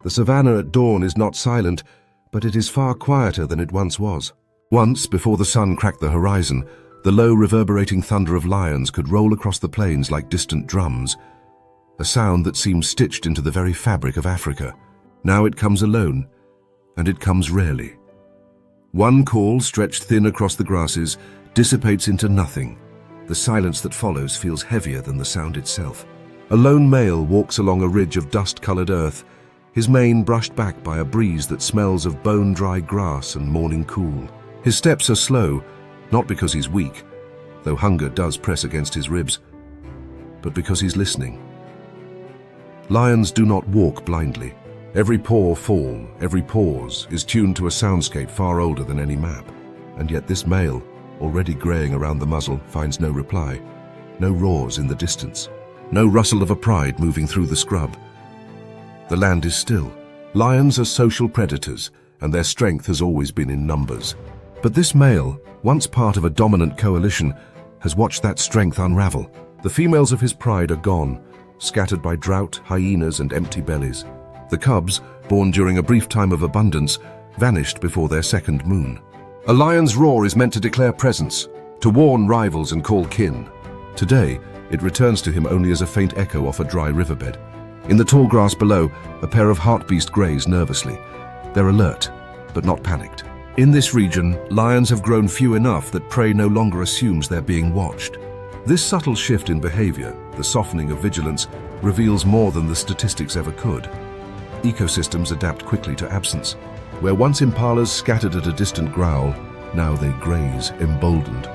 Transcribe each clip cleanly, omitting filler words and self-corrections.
The savannah at dawn is not silent, but it is far quieter than it once was. Once, before the sun cracked the horizon, the low reverberating thunder of lions could roll across the plains like distant drums, a sound that seemed stitched into the very fabric of Africa. Now it comes alone, and it comes rarely. One call, stretched thin across the grasses, dissipates into nothing. The silence that follows feels heavier than the sound itself. A lone male walks along a ridge of dust-colored earth, his mane brushed back by a breeze that smells of bone-dry grass and morning cool. His steps are slow, not because he's weak, though hunger does press against his ribs, but because he's listening. Lions do not walk blindly. Every paw fall, every pause is tuned to a soundscape far older than any map. And yet this male, already greying around the muzzle, finds no reply. No roars in the distance. No rustle of a pride moving through the scrub. The land is still. Lions are social predators, and their strength has always been in numbers. But this male, once part of a dominant coalition, has watched that strength unravel. The females of his pride are gone, scattered by drought, hyenas, and empty bellies. The cubs, born during a brief time of abundance, vanished before their second moon. A lion's roar is meant to declare presence, to warn rivals and call kin. Today, it returns to him only as a faint echo off a dry riverbed. In the tall grass below, a pair of hartebeest graze nervously. They're alert, but not panicked. In this region, lions have grown few enough that prey no longer assumes they're being watched. This subtle shift in behavior, the softening of vigilance, reveals more than the statistics ever could. Ecosystems adapt quickly to absence. Where once impalas scattered at a distant growl, now they graze, emboldened.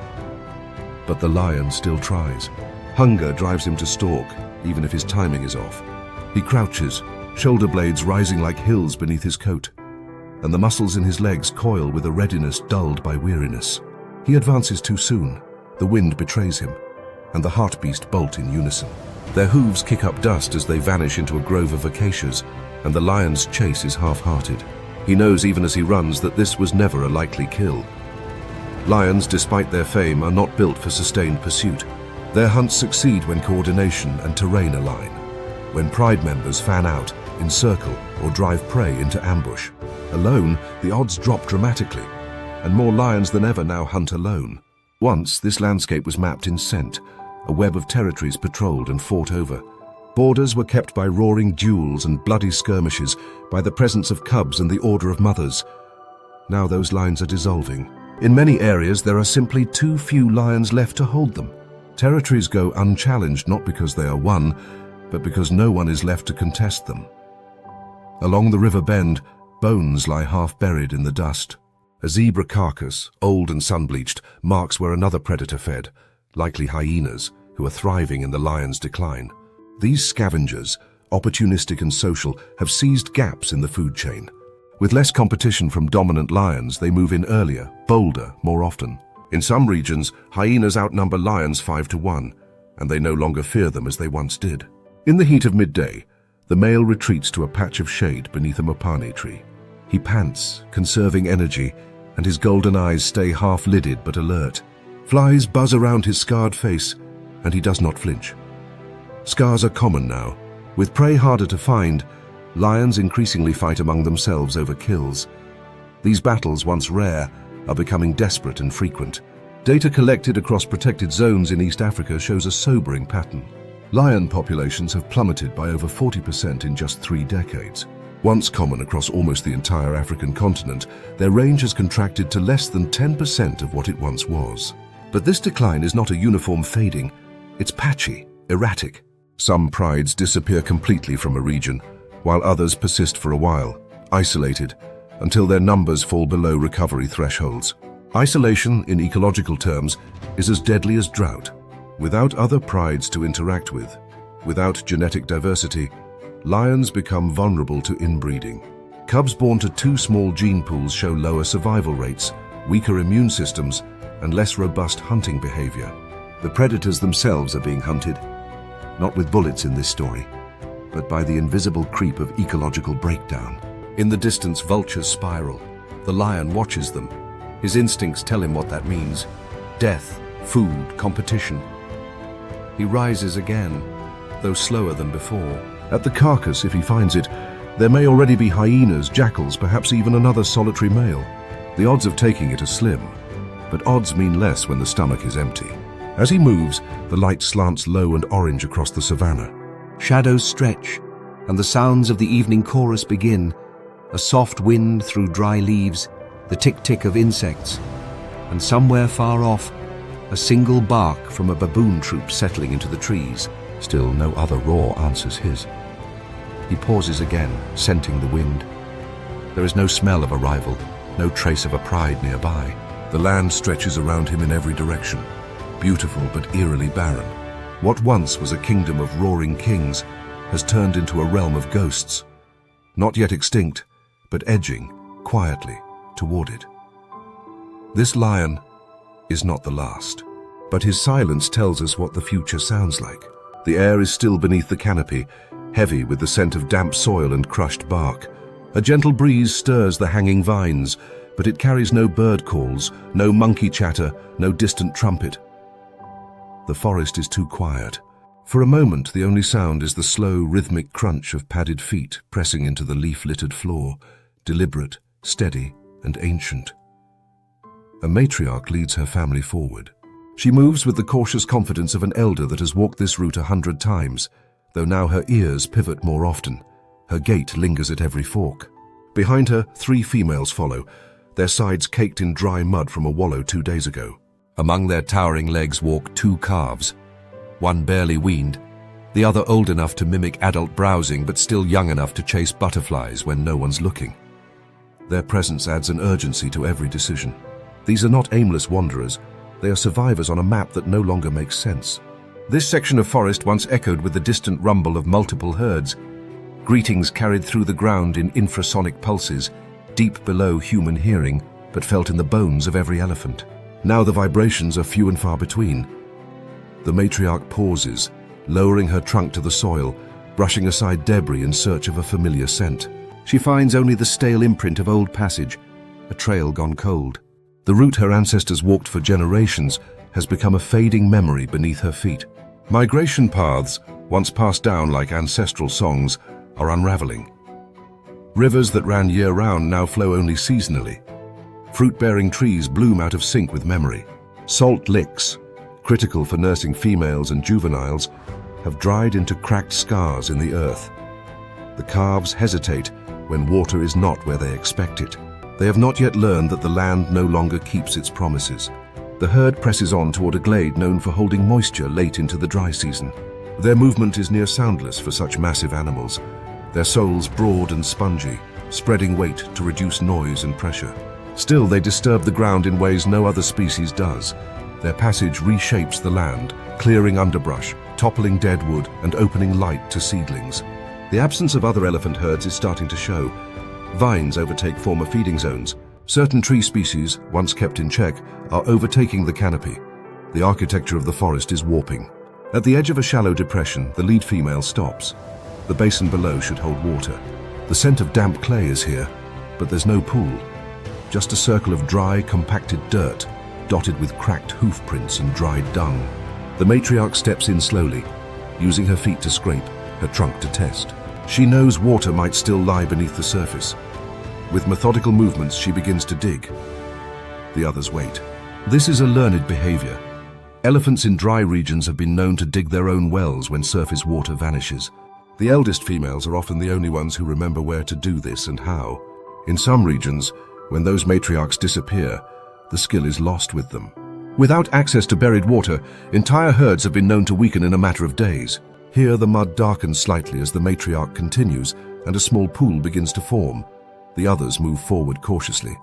But the lion still tries. Hunger drives him to stalk, even if his timing is off. He crouches, shoulder blades rising like hills beneath his coat, and the muscles in his legs coil with a readiness dulled by weariness. He advances too soon. The wind betrays him, and the hartebeest bolt in unison. Their hooves kick up dust as they vanish into a grove of acacias, and the lion's chase is half-hearted. He knows even as he runs that this was never a likely kill. Lions, despite their fame, are not built for sustained pursuit. Their hunts succeed when coordination and terrain align, when pride members fan out, encircle, or drive prey into ambush. Alone, the odds drop dramatically, and more lions than ever now hunt alone. Once, this landscape was mapped in scent, a web of territories patrolled and fought over. Borders were kept by roaring duels and bloody skirmishes, by the presence of cubs and the order of mothers. Now those lines are dissolving. In many areas, there are simply too few lions left to hold them. Territories go unchallenged not because they are won, but because no one is left to contest them. Along the river bend, bones lie half-buried in the dust. A zebra carcass, old and sun-bleached, marks where another predator fed, likely hyenas, who are thriving in the lion's decline. These scavengers, opportunistic and social, have seized gaps in the food chain. With less competition from dominant lions, they move in earlier, bolder, more often. In some regions, hyenas outnumber lions 5-1, and they no longer fear them as they once did. In the heat of midday, the male retreats to a patch of shade beneath a mopane tree. He pants, conserving energy, and his golden eyes stay half-lidded but alert. Flies buzz around his scarred face, and he does not flinch. Scars are common now. With prey harder to find, lions increasingly fight among themselves over kills. These battles, once rare, are becoming desperate and frequent. Data collected across protected zones in East Africa shows a sobering pattern. Lion populations have plummeted by over 40% in just 3 decades. Once common across almost the entire African continent, their range has contracted to less than 10% of what it once was. But this decline is not a uniform fading. It's patchy, erratic. Some prides disappear completely from a region, while others persist for a while, isolated, until their numbers fall below recovery thresholds. Isolation, in ecological terms, is as deadly as drought. Without other prides to interact with, without genetic diversity, lions become vulnerable to inbreeding. Cubs born to too small gene pools show lower survival rates, weaker immune systems, and less robust hunting behavior. The predators themselves are being hunted, not with bullets in this story, but by the invisible creep of ecological breakdown. In the distance, vultures spiral. The lion watches them. His instincts tell him what that means. Death, food, competition. He rises again, though slower than before. At the carcass, if he finds it, There may already be hyenas, jackals, perhaps even another solitary male. The odds of taking it are slim, but odds mean less when the stomach is empty. As he moves, the light slants low and orange across the savannah. Shadows stretch, and the sounds of the evening chorus begin. A soft wind through dry leaves, the tick-tick of insects, and somewhere far off, a single bark from a baboon troop settling into the trees. Still, no other roar answers his. He pauses again, scenting the wind. There is no smell of arrival, no trace of a pride nearby. The land stretches around him in every direction, beautiful but eerily barren. What once was a kingdom of roaring kings has turned into a realm of ghosts, not yet extinct, but edging, quietly, toward it. This lion is not the last, but his silence tells us what the future sounds like. The air is still beneath the canopy, heavy with the scent of damp soil and crushed bark. A gentle breeze stirs the hanging vines, but it carries no bird calls, no monkey chatter, no distant trumpet. The forest is too quiet. For a moment, the only sound is the slow, rhythmic crunch of padded feet pressing into the leaf-littered floor, deliberate, steady, and ancient. A matriarch leads her family forward. She moves with the cautious confidence of an elder that has walked this route 100 times, though now her ears pivot more often. Her gait lingers at every fork. Behind her, 3 females follow, their sides caked in dry mud from a wallow 2 days ago. Among their towering legs walk 2 calves, one barely weaned, the other old enough to mimic adult browsing but still young enough to chase butterflies when no one's looking. Their presence adds an urgency to every decision. These are not aimless wanderers, they are survivors on a map that no longer makes sense. This section of forest once echoed with the distant rumble of multiple herds, greetings carried through the ground in infrasonic pulses, deep below human hearing, but felt in the bones of every elephant. Now the vibrations are few and far between. The matriarch pauses, lowering her trunk to the soil, brushing aside debris in search of a familiar scent. She finds only the stale imprint of old passage, a trail gone cold. The route her ancestors walked for generations has become a fading memory beneath her feet. Migration paths, once passed down like ancestral songs, are unraveling. Rivers that ran year-round now flow only seasonally. Fruit-bearing trees bloom out of sync with memory. Salt licks, critical for nursing females and juveniles, have dried into cracked scars in the earth. The calves hesitate when water is not where they expect it. They have not yet learned that the land no longer keeps its promises. The herd presses on toward a glade known for holding moisture late into the dry season. Their movement is near soundless for such massive animals, their soles broad and spongy, spreading weight to reduce noise and pressure. Still, they disturb the ground in ways no other species does. Their passage reshapes the land, clearing underbrush, toppling dead wood, and opening light to seedlings. The absence of other elephant herds is starting to show. Vines overtake former feeding zones. Certain tree species, once kept in check, are overtaking the canopy. The architecture of the forest is warping. At the edge of a shallow depression, the lead female stops. The basin below should hold water. The scent of damp clay is here, but there's no pool. Just a circle of dry, compacted dirt, dotted with cracked hoof prints and dried dung. The matriarch steps in slowly, using her feet to scrape, her trunk to test. She knows water might still lie beneath the surface. With methodical movements, she begins to dig. The others wait. This is a learned behavior. Elephants in dry regions have been known to dig their own wells when surface water vanishes. The eldest females are often the only ones who remember where to do this and how. In some regions, when those matriarchs disappear, the skill is lost with them. Without access to buried water, entire herds have been known to weaken in a matter of days. Here the mud darkens slightly as the matriarch continues, and a small pool begins to form. The others move forward cautiously.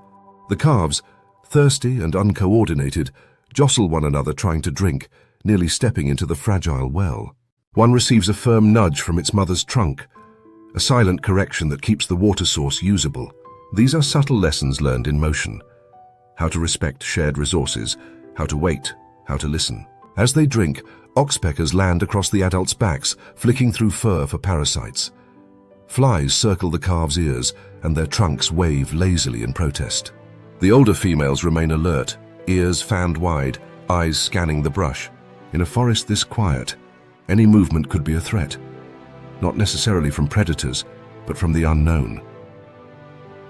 The calves, thirsty and uncoordinated, jostle one another trying to drink, nearly stepping into the fragile well. One receives a firm nudge from its mother's trunk, a silent correction that keeps the water source usable. These are subtle lessons learned in motion. How to respect shared resources, how to wait, how to listen. As they drink, oxpeckers land across the adults' backs, flicking through fur for parasites. Flies circle the calves' ears, and their trunks wave lazily in protest. The older females remain alert, ears fanned wide, eyes scanning the brush. In a forest this quiet, any movement could be a threat. Not necessarily from predators, but from the unknown.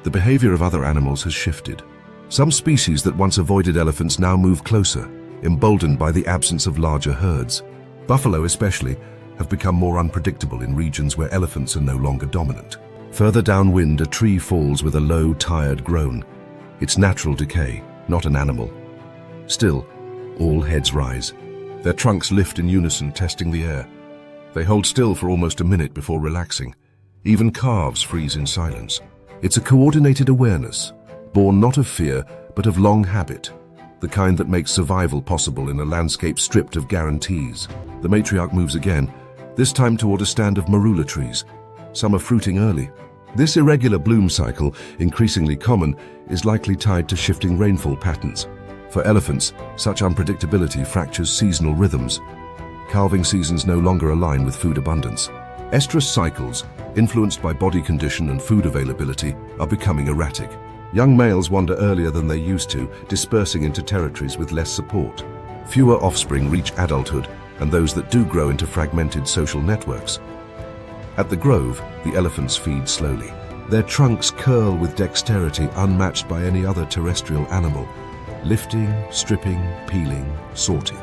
The behavior of other animals has shifted. Some species that once avoided elephants now move closer, emboldened by the absence of larger herds. Buffalo especially have become more unpredictable in regions where elephants are no longer dominant. Further downwind, a tree falls with a low, tired groan. It's natural decay, not an animal. Still, all heads rise. Their trunks lift in unison, testing the air. They hold still for almost a minute before relaxing. Even calves freeze in silence. It's a coordinated awareness, born not of fear, but of long habit, the kind that makes survival possible in a landscape stripped of guarantees. The matriarch moves again, this time toward a stand of marula trees. Some are fruiting early. This irregular bloom cycle, increasingly common, is likely tied to shifting rainfall patterns. For elephants, such unpredictability fractures seasonal rhythms. Calving seasons no longer align with food abundance. Estrus cycles, influenced by body condition and food availability, are becoming erratic. Young males wander earlier than they used to, dispersing into territories with less support. Fewer offspring reach adulthood, and those that do grow into fragmented social networks. At the grove, the elephants feed slowly. Their trunks curl with dexterity unmatched by any other terrestrial animal, lifting, stripping, peeling, sorting.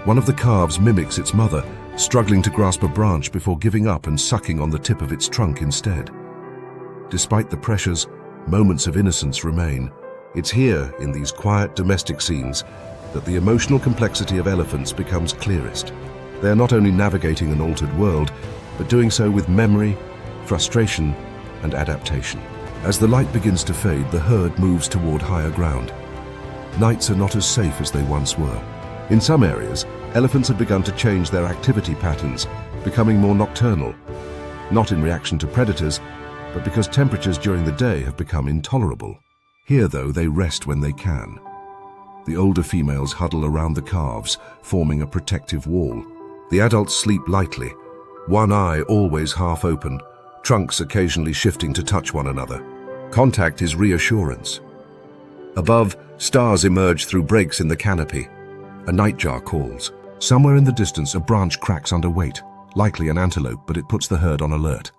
One of the calves mimics its mother, struggling to grasp a branch before giving up and sucking on the tip of its trunk instead. Despite the pressures, moments of innocence remain. It's here, in these quiet domestic scenes, that the emotional complexity of elephants becomes clearest. They are not only navigating an altered world, but doing so with memory, frustration, and adaptation. As the light begins to fade, the herd moves toward higher ground. Nights are not as safe as they once were. In some areas, elephants have begun to change their activity patterns, becoming more nocturnal, not in reaction to predators, but because temperatures during the day have become intolerable. Here, though, they rest when they can. The older females huddle around the calves, forming a protective wall. The adults sleep lightly, one eye always half open, trunks occasionally shifting to touch one another. Contact is reassurance. Above, stars emerge through breaks in the canopy. A nightjar calls. Somewhere in the distance, a branch cracks under weight, likely an antelope, but it puts the herd on alert.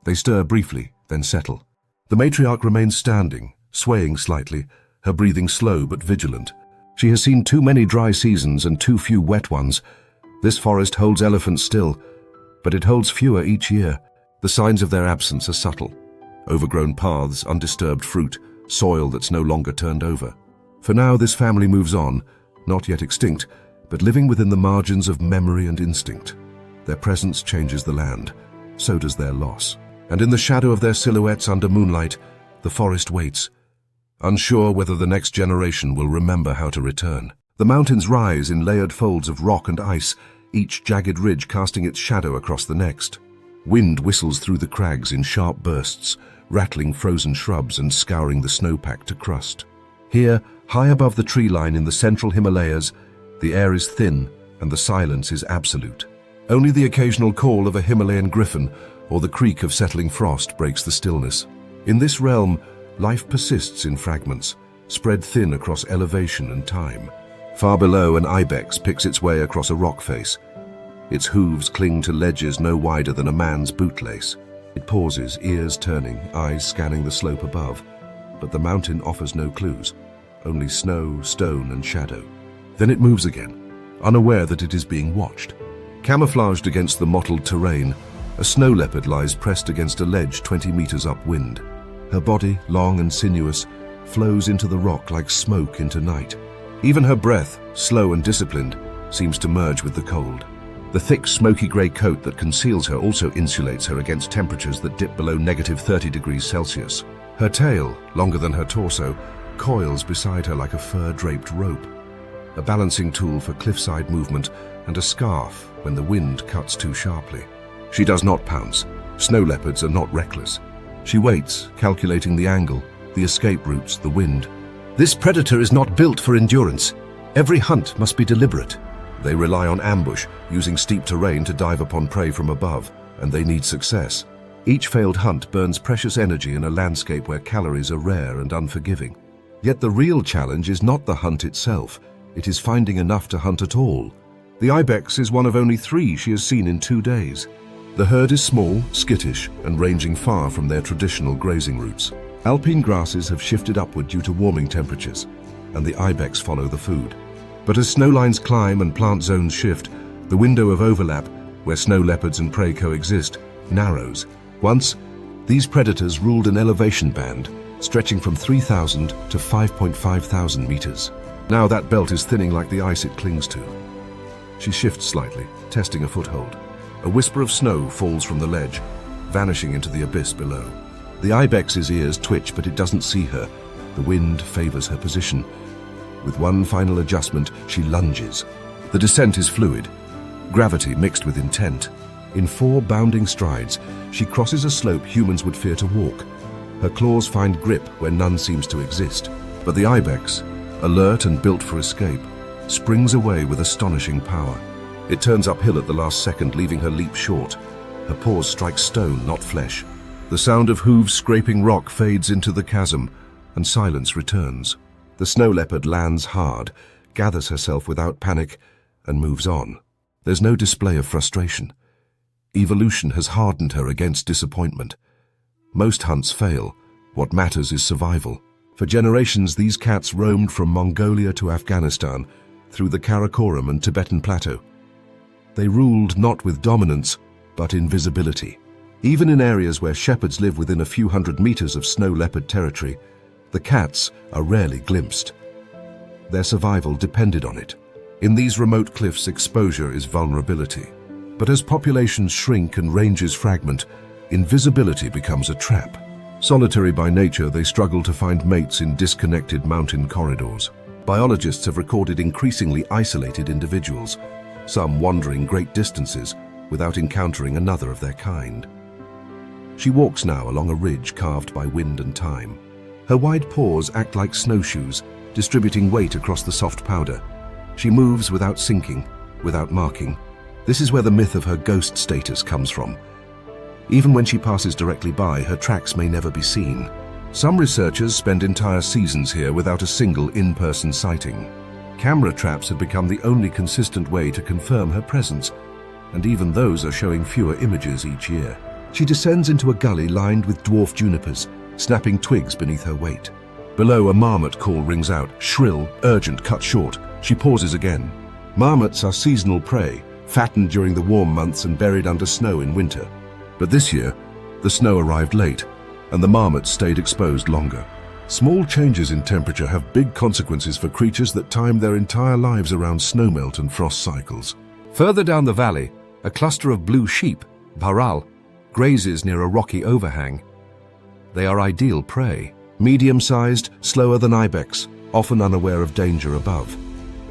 They stir briefly, then settle. The matriarch remains standing, swaying slightly, her breathing slow but vigilant. She has seen too many dry seasons and too few wet ones. This forest holds elephants still, but it holds fewer each year. The signs of their absence are subtle. Overgrown paths, undisturbed fruit, soil that's no longer turned over. For now, this family moves on, not yet extinct, but living within the margins of memory and instinct. Their presence changes the land, so does their loss. And in the shadow of their silhouettes under moonlight, the forest waits, unsure whether the next generation will remember how to return. The mountains rise in layered folds of rock and ice, each jagged ridge casting its shadow across the next. Wind whistles through the crags in sharp bursts, rattling frozen shrubs and scouring the snowpack to crust. Here, high above the tree line in the central Himalayas, the air is thin and the silence is absolute. Only the occasional call of a Himalayan griffin or the creak of settling frost breaks the stillness. In this realm, life persists in fragments, spread thin across elevation and time. Far below, an ibex picks its way across a rock face. Its hooves cling to ledges no wider than a man's bootlace. It pauses, ears turning, eyes scanning the slope above. But the mountain offers no clues, only snow, stone, and shadow. Then it moves again, unaware that it is being watched. Camouflaged against the mottled terrain, a snow leopard lies pressed against a ledge 20 meters upwind. Her body, long and sinuous, flows into the rock like smoke into night. Even her breath, slow and disciplined, seems to merge with the cold. The thick, smoky grey coat that conceals her also insulates her against temperatures that dip below -30 degrees Celsius. Her tail, longer than her torso, coils beside her like a fur-draped rope, a balancing tool for cliffside movement and a scarf when the wind cuts too sharply. She does not pounce. Snow leopards are not reckless. She waits, calculating the angle, the escape routes, the wind. This predator is not built for endurance. Every hunt must be deliberate. They rely on ambush, using steep terrain to dive upon prey from above, and they need success. Each failed hunt burns precious energy in a landscape where calories are rare and unforgiving. Yet the real challenge is not the hunt itself. It is finding enough to hunt at all. The ibex is one of only 3 she has seen in 2 days. The herd is small, skittish, and ranging far from their traditional grazing routes. Alpine grasses have shifted upward due to warming temperatures, and the ibex follow the food. But as snowlines climb and plant zones shift, the window of overlap, where snow leopards and prey coexist, narrows. Once, these predators ruled an elevation band stretching from 3,000 to 5,500 meters. Now that belt is thinning like the ice it clings to. She shifts slightly, testing a foothold. A whisper of snow falls from the ledge, vanishing into the abyss below. The ibex's ears twitch, but it doesn't see her. The wind favors her position. With one final adjustment, she lunges. The descent is fluid, gravity mixed with intent. In 4 bounding strides, she crosses a slope humans would fear to walk. Her claws find grip where none seems to exist. But the ibex, alert and built for escape, springs away with astonishing power. It turns uphill at the last second, leaving her leap short. Her paws strike stone, not flesh. The sound of hooves scraping rock fades into the chasm, and silence returns. The snow leopard lands hard, gathers herself without panic, and moves on. There's no display of frustration. Evolution has hardened her against disappointment. Most hunts fail. What matters is survival. For generations, these cats roamed from Mongolia to Afghanistan, through the Karakoram and Tibetan Plateau. They ruled not with dominance, but invisibility. Even in areas where shepherds live within a few hundred meters of snow leopard territory, the cats are rarely glimpsed. Their survival depended on it. In these remote cliffs, exposure is vulnerability. But as populations shrink and ranges fragment, invisibility becomes a trap. Solitary by nature, they struggle to find mates in disconnected mountain corridors. Biologists have recorded increasingly isolated individuals, some wandering great distances without encountering another of their kind. She walks now along a ridge carved by wind and time. Her wide paws act like snowshoes, distributing weight across the soft powder. She moves without sinking, without marking. This is where the myth of her ghost status comes from. Even when she passes directly by, her tracks may never be seen. Some researchers spend entire seasons here without a single in-person sighting. Camera traps have become the only consistent way to confirm her presence, and even those are showing fewer images each year. She descends into a gully lined with dwarf junipers, snapping twigs beneath her weight. Below, a marmot call rings out, shrill, urgent, cut short. She pauses again. Marmots are seasonal prey, fattened during the warm months and buried under snow in winter. But this year, the snow arrived late, and the marmots stayed exposed longer. Small changes in temperature have big consequences for creatures that time their entire lives around snowmelt and frost cycles. Further down the valley, a cluster of blue sheep, bharal, grazes near a rocky overhang. They are ideal prey, medium-sized, slower than ibex, often unaware of danger above.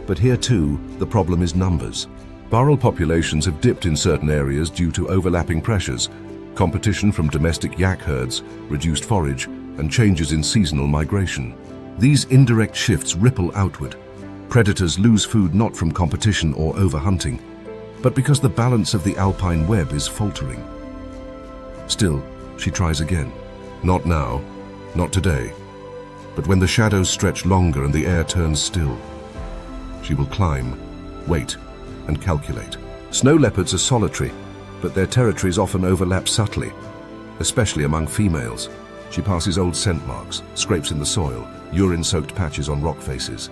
But here too, the problem is numbers. Bharal populations have dipped in certain areas due to overlapping pressures, competition from domestic yak herds, reduced forage, and changes in seasonal migration. These indirect shifts ripple outward. Predators lose food not from competition or overhunting, but because the balance of the alpine web is faltering. Still, she tries again. Not now, not today, but when the shadows stretch longer and the air turns still. She will climb, wait, and calculate. Snow leopards are solitary, but their territories often overlap subtly, especially among females. She passes old scent marks, scrapes in the soil, urine-soaked patches on rock faces.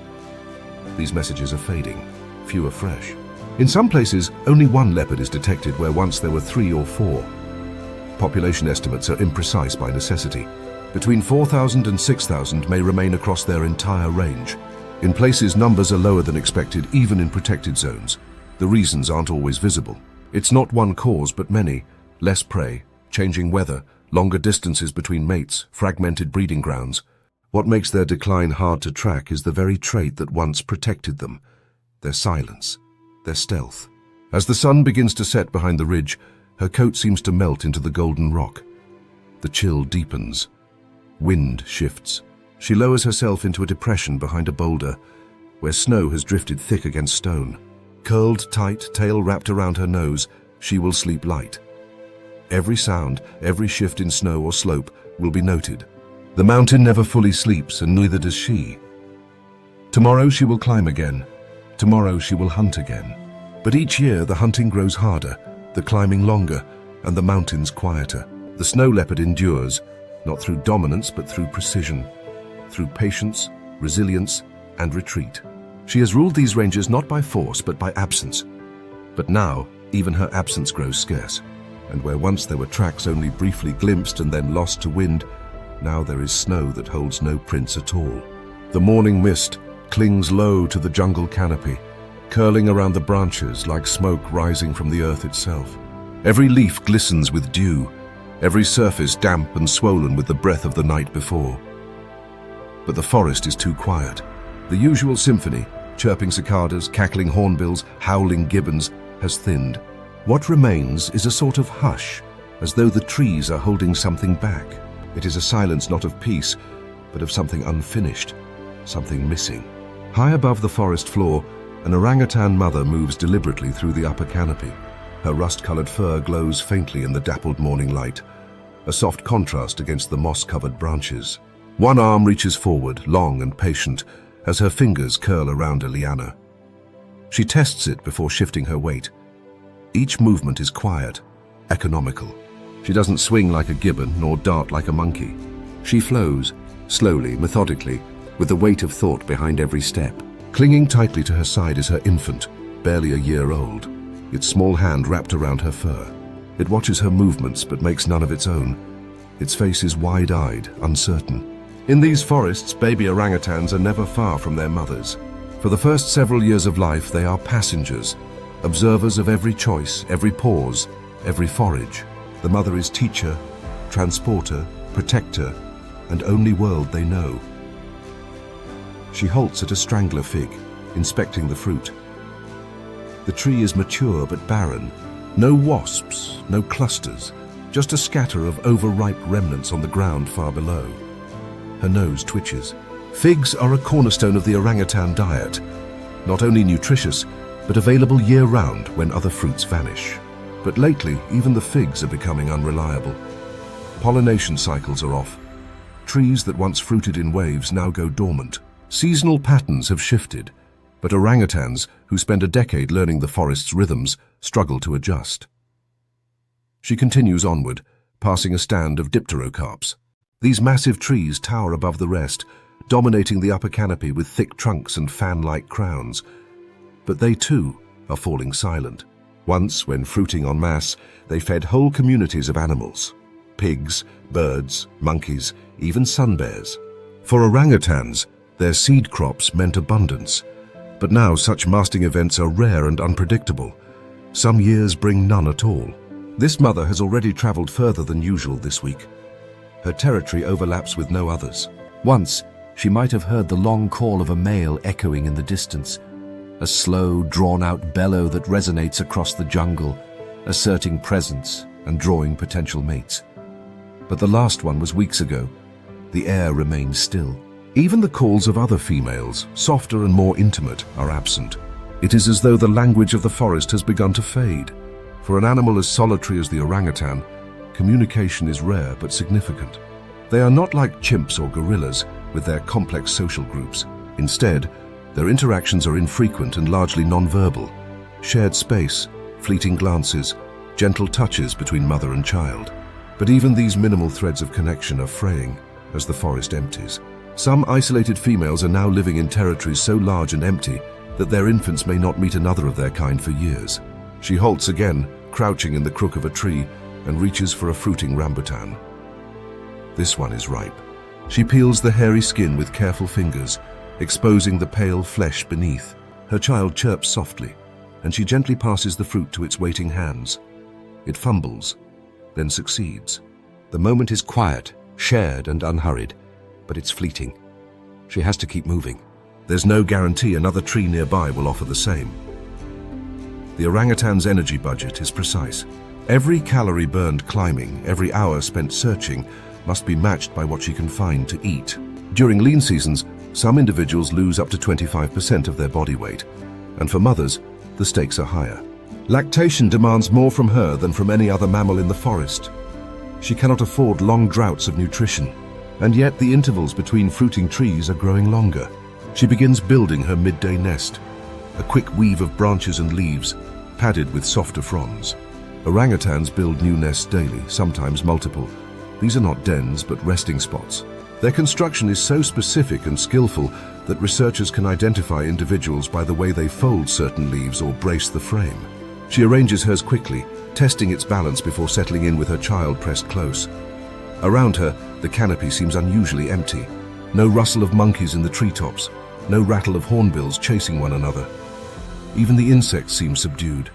These messages are fading, few are fresh. In some places, only one leopard is detected where once there were 3 or 4. Population estimates are imprecise by necessity. Between 4,000 and 6,000 may remain across their entire range. In places, numbers are lower than expected, even in protected zones. The reasons aren't always visible. It's not one cause, but many. Less prey, changing weather, longer distances between mates, fragmented breeding grounds. What makes their decline hard to track is the very trait that once protected them: their silence, their stealth. As the sun begins to set behind the ridge, her coat seems to melt into the golden rock. The chill deepens. Wind shifts. She lowers herself into a depression behind a boulder, where snow has drifted thick against stone. Curled tight, tail wrapped around her nose, she will sleep light. Every sound, every shift in snow or slope will be noted. The mountain never fully sleeps, and neither does she. Tomorrow she will climb again. Tomorrow she will hunt again. But each year the hunting grows harder, the climbing longer, and the mountains quieter. The snow leopard endures, not through dominance but through precision, through patience, resilience, and retreat. She has ruled these ranges not by force but by absence. But now, even her absence grows scarce, and where once there were tracks only briefly glimpsed and then lost to wind, now there is snow that holds no prints at all. The morning mist clings low to the jungle canopy, curling around the branches like smoke rising from the earth itself. Every leaf glistens with dew, every surface damp and swollen with the breath of the night before. But the forest is too quiet. The usual symphony, chirping cicadas, cackling hornbills, howling gibbons, has thinned. What remains is a sort of hush, as though the trees are holding something back. It is a silence not of peace, but of something unfinished, something missing. High above the forest floor, an orangutan mother moves deliberately through the upper canopy. Her rust-colored fur glows faintly in the dappled morning light, a soft contrast against the moss-covered branches. One arm reaches forward, long and patient, as her fingers curl around a liana. She tests it before shifting her weight. Each movement is quiet, economical. She doesn't swing like a gibbon nor dart like a monkey. She flows, slowly, methodically, with the weight of thought behind every step. Clinging tightly to her side is her infant, barely a year old, its small hand wrapped around her fur. It watches her movements but makes none of its own. Its face is wide-eyed, uncertain. In these forests, baby orangutans are never far from their mothers. For the first several years of life, they are passengers, observers of every choice, every pause, every forage. The mother is teacher, transporter, protector, and only world they know. She halts at a strangler fig, inspecting the fruit. The tree is mature but barren. No wasps, no clusters, just a scatter of overripe remnants on the ground far below. Her nose twitches. Figs are a cornerstone of the orangutan diet, not only nutritious, but available year-round when other fruits vanish. But lately, even the figs are becoming unreliable. Pollination cycles are off. Trees that once fruited in waves now go dormant. Seasonal patterns have shifted, but orangutans, who spend a decade learning the forest's rhythms, struggle to adjust. She continues onward, passing a stand of dipterocarps. These massive trees tower above the rest, dominating the upper canopy with thick trunks and fan-like crowns. But they, too, are falling silent. Once, when fruiting en masse, they fed whole communities of animals. Pigs, birds, monkeys, even sun bears. For orangutans, their seed crops meant abundance. But now such masting events are rare and unpredictable. Some years bring none at all. This mother has already traveled further than usual this week. Her territory overlaps with no others. Once, she might have heard the long call of a male echoing in the distance, a slow, drawn-out bellow that resonates across the jungle, asserting presence and drawing potential mates. But the last one was weeks ago. The air remains still. Even the calls of other females, softer and more intimate, are absent. It is as though the language of the forest has begun to fade. For an animal as solitary as the orangutan, communication is rare but significant. They are not like chimps or gorillas with their complex social groups. Instead, their interactions are infrequent and largely non-verbal. Shared space, fleeting glances, gentle touches between mother and child. But even these minimal threads of connection are fraying as the forest empties. Some isolated females are now living in territories so large and empty that their infants may not meet another of their kind for years. She halts again, crouching in the crook of a tree, and reaches for a fruiting rambutan. This one is ripe. She peels the hairy skin with careful fingers, exposing the pale flesh beneath. Her child chirps softly, and she gently passes the fruit to its waiting hands. It fumbles, then succeeds. The moment is quiet, shared and unhurried, but it's fleeting. She has to keep moving. There's no guarantee another tree nearby will offer the same. The orangutan's energy budget is precise. Every calorie burned climbing, every hour spent searching, must be matched by what she can find to eat. During lean seasons, some individuals lose up to 25% of their body weight, and for mothers, the stakes are higher. Lactation demands more from her than from any other mammal in the forest. She cannot afford long droughts of nutrition, and yet the intervals between fruiting trees are growing longer. She begins building her midday nest, a quick weave of branches and leaves, padded with softer fronds. Orangutans build new nests daily, sometimes multiple. These are not dens, but resting spots. Their construction is so specific and skillful that researchers can identify individuals by the way they fold certain leaves or brace the frame. She arranges hers quickly, testing its balance before settling in with her child pressed close. Around her, the canopy seems unusually empty. No rustle of monkeys in the treetops, no rattle of hornbills chasing one another. Even the insects seem subdued.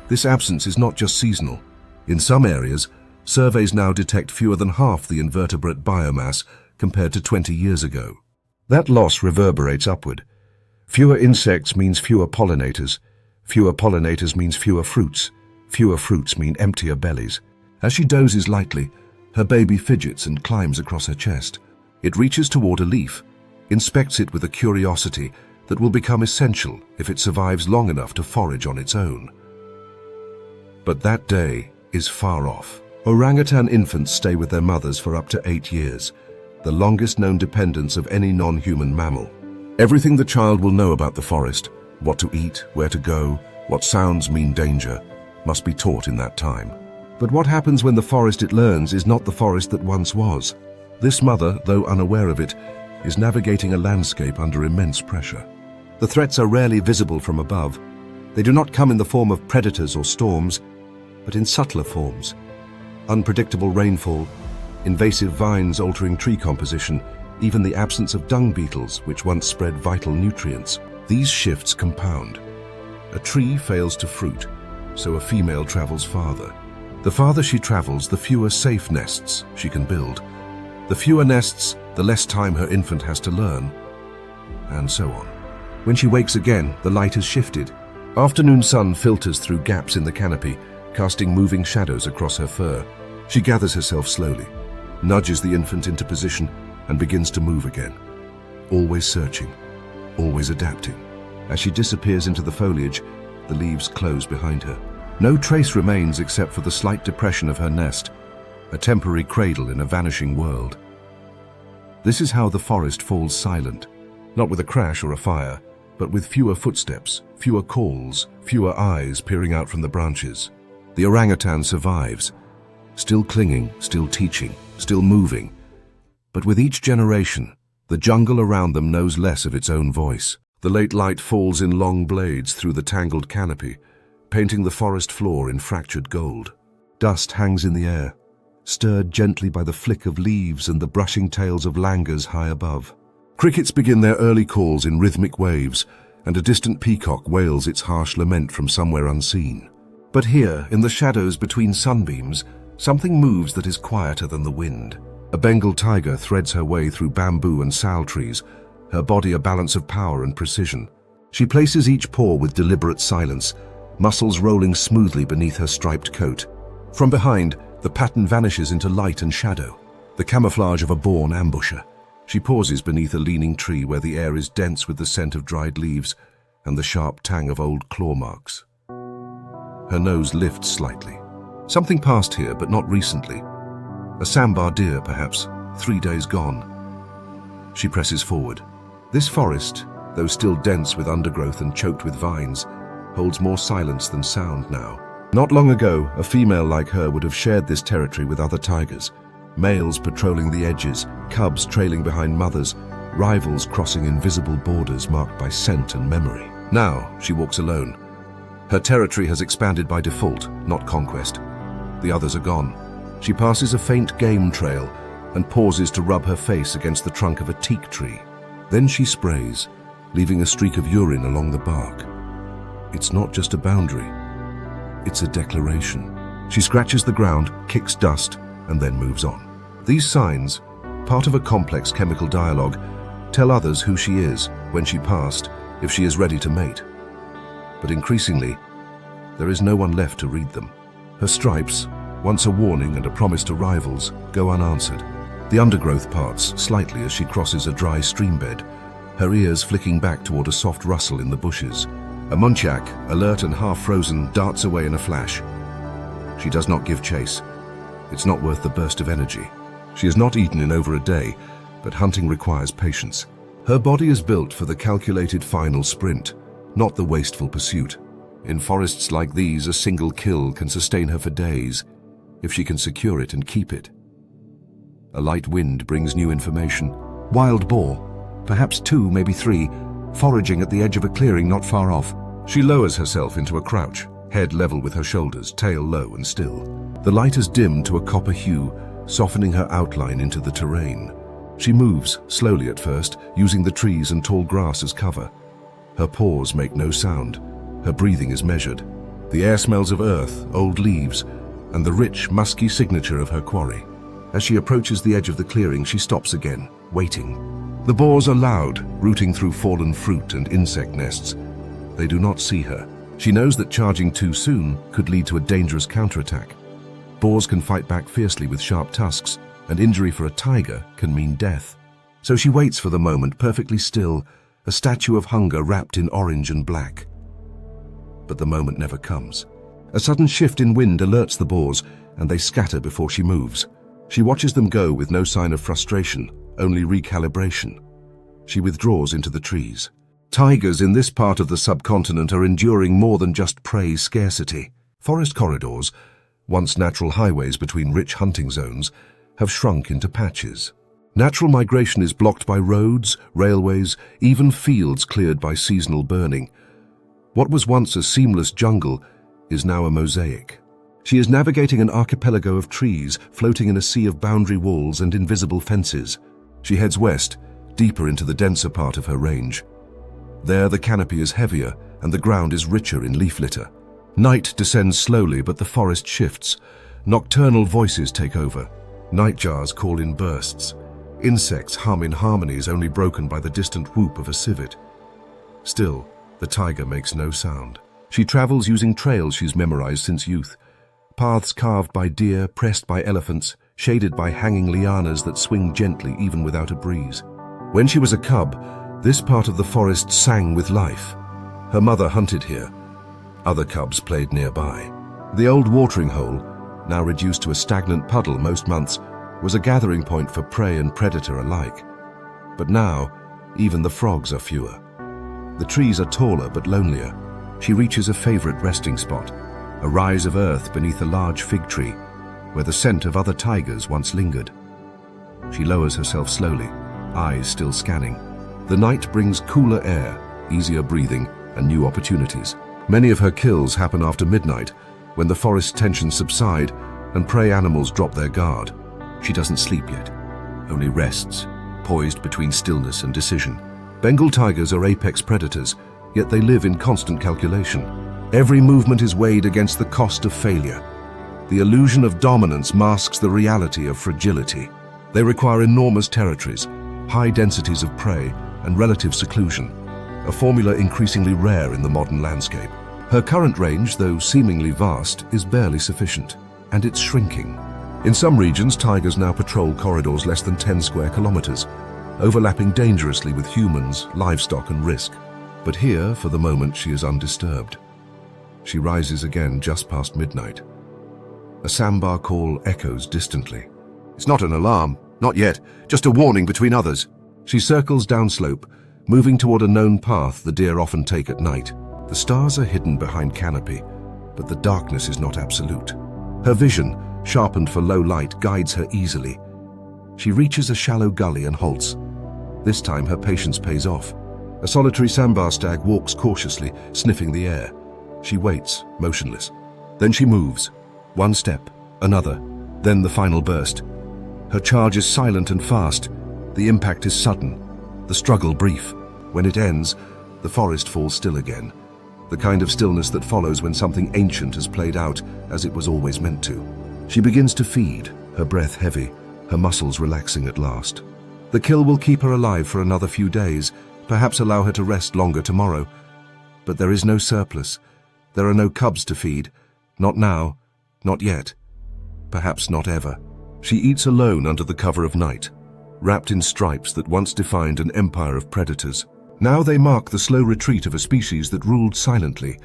This absence is not just seasonal. In some areas, surveys now detect fewer than half the invertebrate biomass compared to 20 years ago. That loss reverberates upward. Fewer insects means fewer pollinators. Fewer pollinators means fewer fruits. Fewer fruits mean emptier bellies. As she dozes lightly, her baby fidgets and climbs across her chest. It reaches toward a leaf, inspects it with a curiosity that will become essential if it survives long enough to forage on its own. But that day is far off. Orangutan infants stay with their mothers for up to 8 years, the longest known dependence of any non-human mammal. Everything the child will know about the forest, what to eat, where to go, what sounds mean danger, must be taught in that time. But what happens when the forest it learns is not the forest that once was? This mother, though unaware of it, is navigating a landscape under immense pressure. The threats are rarely visible from above. They do not come in the form of predators or storms, but in subtler forms. Unpredictable rainfall, invasive vines altering tree composition, even the absence of dung beetles which once spread vital nutrients. These shifts compound. A tree fails to fruit, so a female travels farther. The farther she travels, the fewer safe nests she can build. The fewer nests, the less time her infant has to learn, and so on. When she wakes again, the light has shifted. Afternoon sun filters through gaps in the canopy, casting moving shadows across her fur. She gathers herself slowly, nudges the infant into position, and begins to move again. Always searching, always adapting. As she disappears into the foliage, the leaves close behind her. No trace remains except for the slight depression of her nest, a temporary cradle in a vanishing world. This is how the forest falls silent, not with a crash or a fire, but with fewer footsteps, fewer calls, fewer eyes peering out from the branches. The orangutan survives, still clinging, still teaching, still moving. But with each generation, the jungle around them knows less of its own voice. The late light falls in long blades through the tangled canopy, painting the forest floor in fractured gold. Dust hangs in the air, stirred gently by the flick of leaves and the brushing tails of langurs high above. Crickets begin their early calls in rhythmic waves, and a distant peacock wails its harsh lament from somewhere unseen. But here, in the shadows between sunbeams, something moves that is quieter than the wind. A Bengal tiger threads her way through bamboo and sal trees, her body a balance of power and precision. She places each paw with deliberate silence, muscles rolling smoothly beneath her striped coat. From behind, the pattern vanishes into light and shadow, the camouflage of a born ambusher. She pauses beneath a leaning tree where the air is dense with the scent of dried leaves and the sharp tang of old claw marks. Her nose lifts slightly. Something passed here, but not recently. A sambar deer, perhaps, 3 days gone. She presses forward. This forest, though still dense with undergrowth and choked with vines, holds more silence than sound now. Not long ago, a female like her would have shared this territory with other tigers, males patrolling the edges, cubs trailing behind mothers, rivals crossing invisible borders marked by scent and memory. Now, she walks alone. Her territory has expanded by default, not conquest. The others are gone. She passes a faint game trail and pauses to rub her face against the trunk of a teak tree. Then she sprays, leaving a streak of urine along the bark. It's not just a boundary, it's a declaration. She scratches the ground, kicks dust, and then moves on. These signs, part of a complex chemical dialogue, tell others who she is, when she passed, if she is ready to mate. But increasingly, there is no one left to read them. Her stripes, once a warning and a promise to rivals, go unanswered. The undergrowth parts slightly as she crosses a dry stream bed, her ears flicking back toward a soft rustle in the bushes. A muntjac, alert and half-frozen, darts away in a flash. She does not give chase. It's not worth the burst of energy. She has not eaten in over a day, but hunting requires patience. Her body is built for the calculated final sprint, not the wasteful pursuit. In forests like these, a single kill can sustain her for days, if she can secure it and keep it. A light wind brings new information. Wild boar, perhaps 2, maybe 3, foraging at the edge of a clearing not far off. She lowers herself into a crouch, head level with her shoulders, tail low and still. The light has dimmed to a copper hue, softening her outline into the terrain. She moves, slowly at first, using the trees and tall grass as cover. Her paws make no sound. Her breathing is measured. The air smells of earth, old leaves, and the rich, musky signature of her quarry. As she approaches the edge of the clearing, she stops again, waiting. The boars are loud, rooting through fallen fruit and insect nests. They do not see her. She knows that charging too soon could lead to a dangerous counterattack. Boars can fight back fiercely with sharp tusks, and injury for a tiger can mean death. So she waits for the moment, perfectly still, a statue of hunger wrapped in orange and black. But the moment never comes. A sudden shift in wind alerts the boars, and they scatter before she moves. She watches them go with no sign of frustration, only recalibration. She withdraws into the trees. Tigers in this part of the subcontinent are enduring more than just prey scarcity. Forest corridors, once natural highways between rich hunting zones, have shrunk into patches. Natural migration is blocked by roads, railways, even fields cleared by seasonal burning. What was once a seamless jungle is now a mosaic. She is navigating an archipelago of trees, floating in a sea of boundary walls and invisible fences. She heads west, deeper into the denser part of her range. There the canopy is heavier and the ground is richer in leaf litter. Night descends slowly, but the forest shifts. Nocturnal voices take over. Nightjars call in bursts. Insects hum in harmonies only broken by the distant whoop of a civet. Still, the tiger makes no sound. She travels using trails she's memorized since youth. Paths carved by deer, pressed by elephants, shaded by hanging lianas that swing gently even without a breeze. When she was a cub, this part of the forest sang with life. Her mother hunted here. Other cubs played nearby. The old watering hole, now reduced to a stagnant puddle most months, was a gathering point for prey and predator alike. But now, even the frogs are fewer. The trees are taller but lonelier. She reaches a favorite resting spot, a rise of earth beneath a large fig tree, where the scent of other tigers once lingered. She lowers herself slowly, eyes still scanning. The night brings cooler air, easier breathing, and new opportunities. Many of her kills happen after midnight, when the forest tensions subside and prey animals drop their guard. She doesn't sleep yet, only rests, poised between stillness and decision. Bengal tigers are apex predators, yet they live in constant calculation. Every movement is weighed against the cost of failure. The illusion of dominance masks the reality of fragility. They require enormous territories, high densities of prey, and relative seclusion, a formula increasingly rare in the modern landscape. Her current range, though seemingly vast, is barely sufficient, and it's shrinking. In some regions, tigers now patrol corridors less than 10 square kilometers, overlapping dangerously with humans, livestock, and risk. But here, for the moment, she is undisturbed. She rises again just past midnight. A sambar call echoes distantly. It's not an alarm, not yet, just a warning between others. She circles downslope, moving toward a known path the deer often take at night. The stars are hidden behind canopy, but the darkness is not absolute. Her vision, sharpened for low light, guides her easily. She reaches a shallow gully and halts. This time her patience pays off. A solitary sambar stag walks cautiously, sniffing the air. She waits, motionless. Then she moves. One step, another, then the final burst. Her charge is silent and fast. The impact is sudden, the struggle brief. When it ends, the forest falls still again. The kind of stillness that follows when something ancient has played out as it was always meant to. She begins to feed, her breath heavy, her muscles relaxing at last. The kill will keep her alive for another few days, perhaps allow her to rest longer tomorrow. But there is no surplus. There are no cubs to feed. Not now, not yet, perhaps not ever. She eats alone under the cover of night, wrapped in stripes that once defined an empire of predators. Now they mark the slow retreat of a species that ruled silently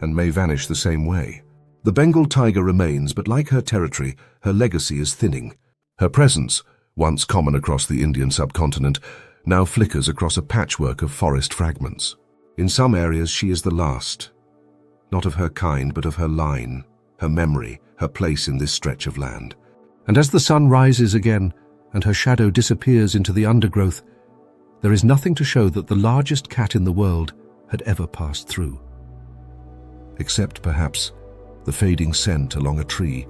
and may vanish the same way. The Bengal tiger remains, but like her territory, her legacy is thinning. Her presence, once common across the Indian subcontinent, now flickers across a patchwork of forest fragments. In some areas she is the last. not of her kind, but of her line, her memory, her place in this stretch of land. And as the sun rises again and her shadow disappears into the undergrowth, there is nothing to show that the largest cat in the world had ever passed through. Except, perhaps, the fading scent along a tree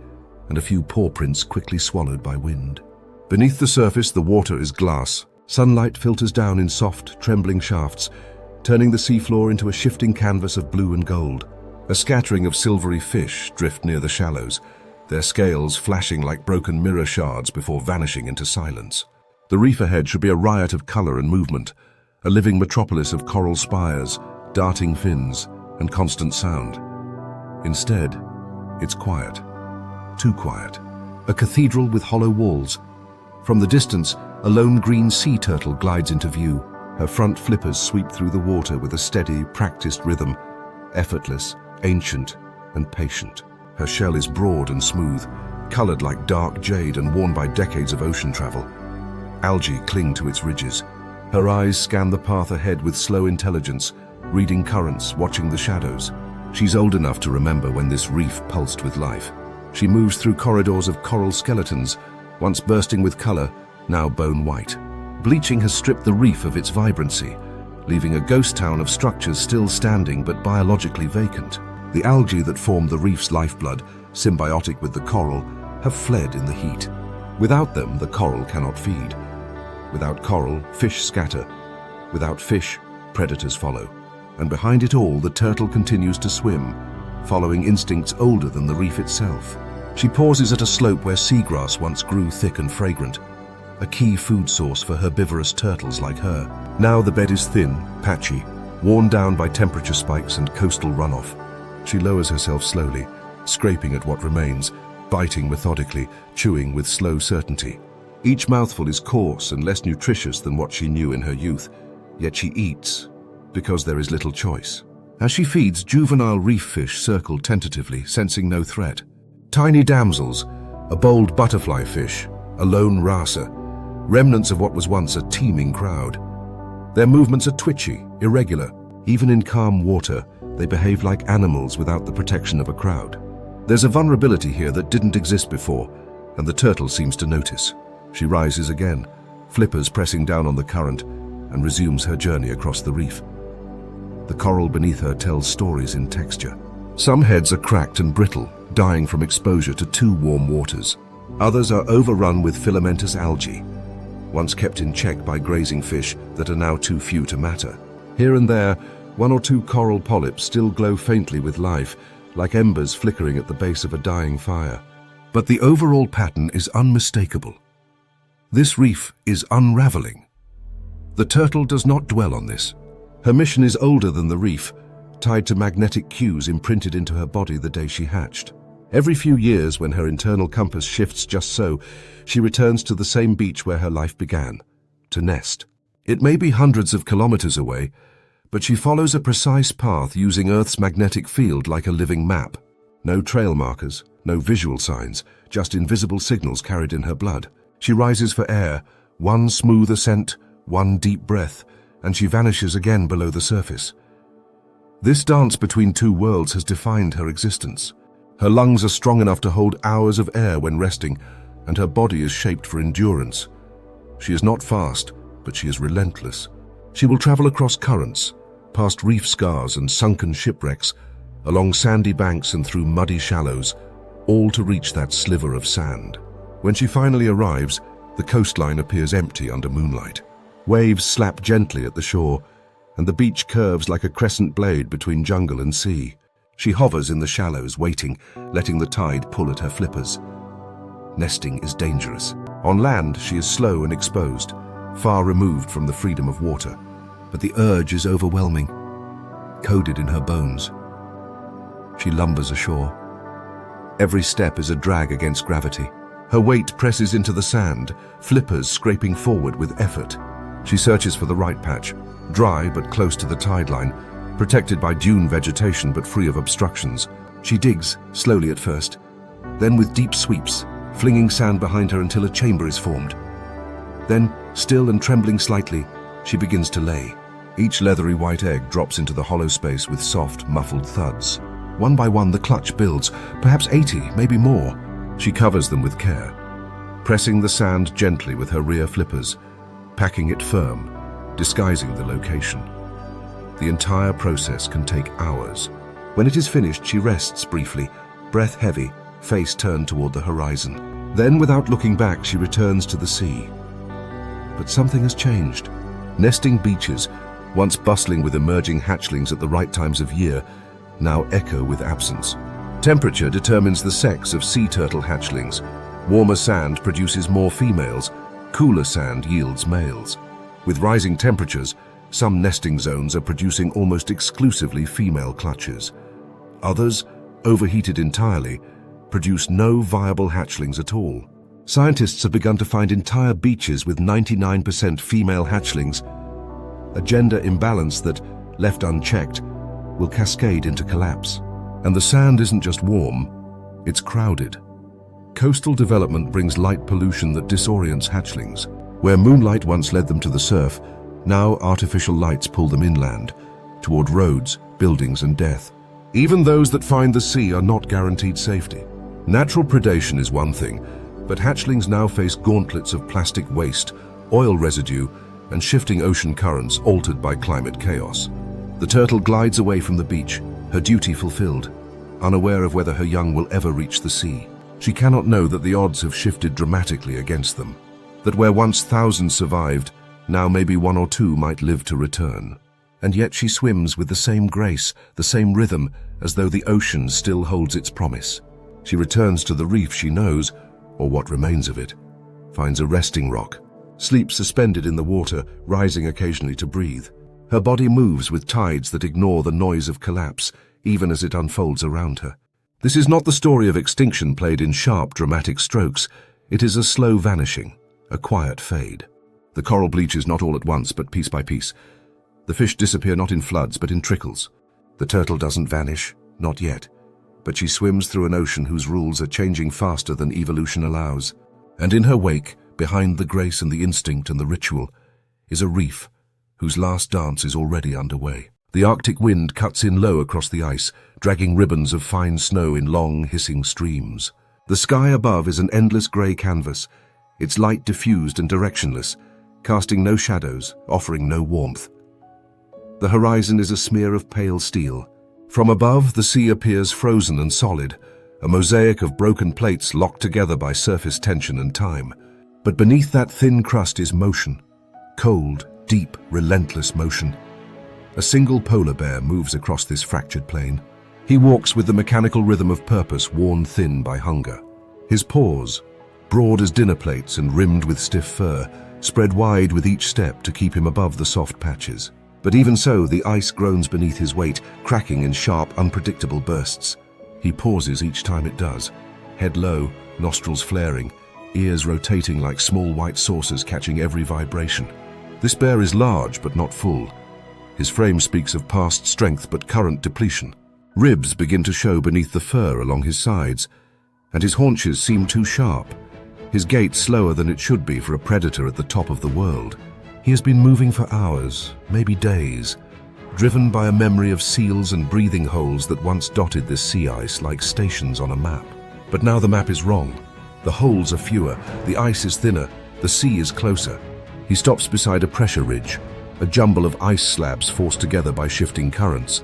and a few paw prints quickly swallowed by wind. Beneath the surface, the water is glass. Sunlight filters down in soft, trembling shafts, turning the seafloor into a shifting canvas of blue and gold. A scattering of silvery fish drift near the shallows, their scales flashing like broken mirror shards before vanishing into silence. The reef ahead should be a riot of color and movement, a living metropolis of coral spires, darting fins, and constant sound. Instead, it's quiet. Too quiet. A cathedral with hollow walls. From the distance, a lone green sea turtle glides into view. Her front flippers sweep through the water with a steady, practiced rhythm, effortless, ancient, and patient. Her shell is broad and smooth, colored like dark jade and worn by decades of ocean travel. Algae cling to its ridges. Her eyes scan the path ahead with slow intelligence, reading currents, watching the shadows. She's old enough to remember when this reef pulsed with life. She moves through corridors of coral skeletons, once bursting with color, now bone white. Bleaching has stripped the reef of its vibrancy, leaving a ghost town of structures still standing but biologically vacant. The algae that formed the reef's lifeblood, symbiotic with the coral, have fled in the heat. Without them, the coral cannot feed. Without coral, fish scatter. Without fish, predators follow. And behind it all, the turtle continues to swim, following instincts older than the reef itself. She pauses at a slope where seagrass once grew thick and fragrant, a key food source for herbivorous turtles like her. Now the bed is thin, patchy, worn down by temperature spikes and coastal runoff. She lowers herself slowly, scraping at what remains, biting methodically, chewing with slow certainty. Each mouthful is coarse and less nutritious than what she knew in her youth, yet she eats, because there is little choice. As she feeds, juvenile reef fish circle tentatively, sensing no threat. Tiny damsels, a bold butterfly fish, a lone wrasser, remnants of what was once a teeming crowd. Their movements are twitchy, irregular. Even in calm water, they behave like animals without the protection of a crowd. There's a vulnerability here that didn't exist before, and the turtle seems to notice. She rises again, flippers pressing down on the current, and resumes her journey across the reef. The coral beneath her tells stories in texture. Some heads are cracked and brittle, dying from exposure to too warm waters. Others are overrun with filamentous algae, once kept in check by grazing fish that are now too few to matter. Here and there, one or two coral polyps still glow faintly with life, like embers flickering at the base of a dying fire. But the overall pattern is unmistakable. This reef is unraveling. The turtle does not dwell on this. Her mission is older than the reef, tied to magnetic cues imprinted into her body the day she hatched. Every few years, when her internal compass shifts just so, she returns to the same beach where her life began, to nest. It may be hundreds of kilometers away, but she follows a precise path using Earth's magnetic field like a living map. No trail markers, no visual signs, just invisible signals carried in her blood. She rises for air, one smooth ascent, one deep breath, and she vanishes again below the surface. This dance between two worlds has defined her existence. Her lungs are strong enough to hold hours of air when resting, and her body is shaped for endurance. She is not fast, but she is relentless. She will travel across currents, past reef scars and sunken shipwrecks, along sandy banks and through muddy shallows, all to reach that sliver of sand. When she finally arrives, the coastline appears empty under moonlight. Waves slap gently at the shore, and the beach curves like a crescent blade between jungle and sea. She hovers in the shallows, waiting, letting the tide pull at her flippers. Nesting is dangerous. On land, she is slow and exposed, far removed from the freedom of water. But the urge is overwhelming, coded in her bones. She lumbers ashore. Every step is a drag against gravity. Her weight presses into the sand, flippers scraping forward with effort. She searches for the right patch, dry but close to the tide line, protected by dune vegetation but free of obstructions. She digs, slowly at first, then with deep sweeps, flinging sand behind her until a chamber is formed. Then, still and trembling slightly, she begins to lay. Each leathery white egg drops into the hollow space with soft, muffled thuds. One by one, the clutch builds, perhaps 80, maybe more. She covers them with care, pressing the sand gently with her rear flippers, packing it firm, disguising the location. The entire process can take hours. When it is finished, she rests briefly, breath heavy, face turned toward the horizon. Then, without looking back, she returns to the sea. But something has changed. Nesting beaches, once bustling with emerging hatchlings at the right times of year, now echo with absence. Temperature determines the sex of sea turtle hatchlings. Warmer sand produces more females, cooler sand yields males. With rising temperatures, some nesting zones are producing almost exclusively female clutches. Others, overheated entirely, produce no viable hatchlings at all. Scientists have begun to find entire beaches with 99% female hatchlings, a gender imbalance that, left unchecked, will cascade into collapse. And the sand isn't just warm, it's crowded. Coastal development brings light pollution that disorients hatchlings. Where moonlight once led them to the surf, now artificial lights pull them inland, toward roads, buildings, and death. Even those that find the sea are not guaranteed safety. Natural predation is one thing, but hatchlings now face gauntlets of plastic waste, oil residue, and shifting ocean currents altered by climate chaos. The turtle glides away from the beach, her duty fulfilled, unaware of whether her young will ever reach the sea. She cannot know that the odds have shifted dramatically against them, that where once thousands survived, now maybe one or two might live to return. And yet she swims with the same grace, the same rhythm, as though the ocean still holds its promise. She returns to the reef she knows, or what remains of it, finds a resting rock, sleeps suspended in the water, rising occasionally to breathe. Her body moves with tides that ignore the noise of collapse, even as it unfolds around her. This is not the story of extinction played in sharp, dramatic strokes. It is a slow vanishing, a quiet fade. The coral bleaches not all at once, but piece by piece. The fish disappear not in floods, but in trickles. The turtle doesn't vanish, not yet, but she swims through an ocean whose rules are changing faster than evolution allows. And in her wake, behind the grace and the instinct and the ritual, is a reef whose last dance is already underway. The Arctic wind cuts in low across the ice, dragging ribbons of fine snow in long, hissing streams. The sky above is an endless grey canvas, its light diffused and directionless, casting no shadows, offering no warmth. The horizon is a smear of pale steel. From above, the sea appears frozen and solid, a mosaic of broken plates locked together by surface tension and time. But beneath that thin crust is motion, cold, deep, relentless motion. A single polar bear moves across this fractured plain. He walks with the mechanical rhythm of purpose worn thin by hunger. His paws, broad as dinner plates and rimmed with stiff fur, spread wide with each step to keep him above the soft patches. But even so, the ice groans beneath his weight, cracking in sharp, unpredictable bursts. He pauses each time it does, head low, nostrils flaring, ears rotating like small white saucers catching every vibration. This bear is large but not full. His frame speaks of past strength but current depletion. Ribs begin to show beneath the fur along his sides, and his haunches seem too sharp. His gait slower than it should be for a predator at the top of the world. He has been moving for hours, maybe days, driven by a memory of seals and breathing holes that once dotted this sea ice like stations on a map. But now the map is wrong. The holes are fewer, the ice is thinner, the sea is closer. He stops beside a pressure ridge, a jumble of ice slabs forced together by shifting currents.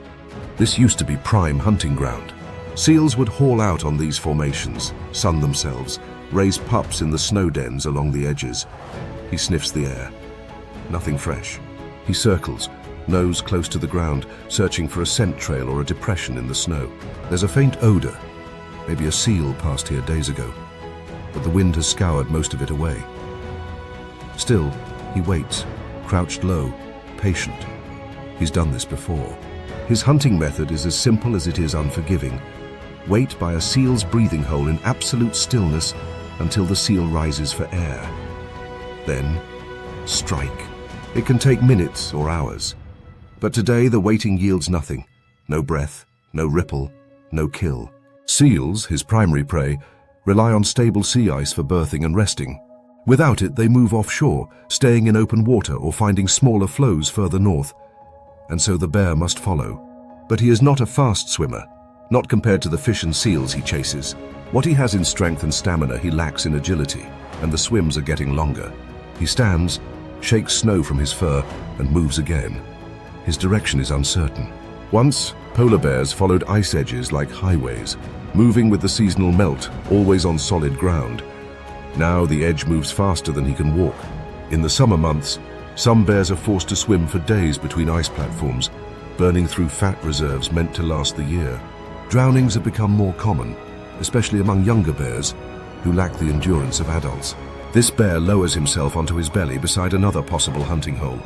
This used to be prime hunting ground. Seals would haul out on these formations, sun themselves, raise pups in the snow dens along the edges. He sniffs the air. Nothing fresh. He circles, nose close to the ground, searching for a scent trail or a depression in the snow. There's a faint odor. Maybe a seal passed here days ago, but the wind has scoured most of it away. Still, he waits, crouched low, patient. He's done this before. His hunting method is as simple as it is unforgiving. Wait by a seal's breathing hole in absolute stillness until the seal rises for air. Then, strike. It can take minutes or hours. But today the waiting yields nothing. No breath, no ripple, no kill. Seals, his primary prey, rely on stable sea ice for birthing and resting. Without it, they move offshore, staying in open water or finding smaller flows further north. And so the bear must follow. But he is not a fast swimmer. Not compared to the fish and seals he chases. What he has in strength and stamina he lacks in agility, and the swims are getting longer. He stands, shakes snow from his fur, and moves again. His direction is uncertain. Once, polar bears followed ice edges like highways, moving with the seasonal melt, always on solid ground. Now the edge moves faster than he can walk. In the summer months, some bears are forced to swim for days between ice platforms, burning through fat reserves meant to last the year. Drownings have become more common, especially among younger bears who lack the endurance of adults. This bear lowers himself onto his belly beside another possible hunting hole,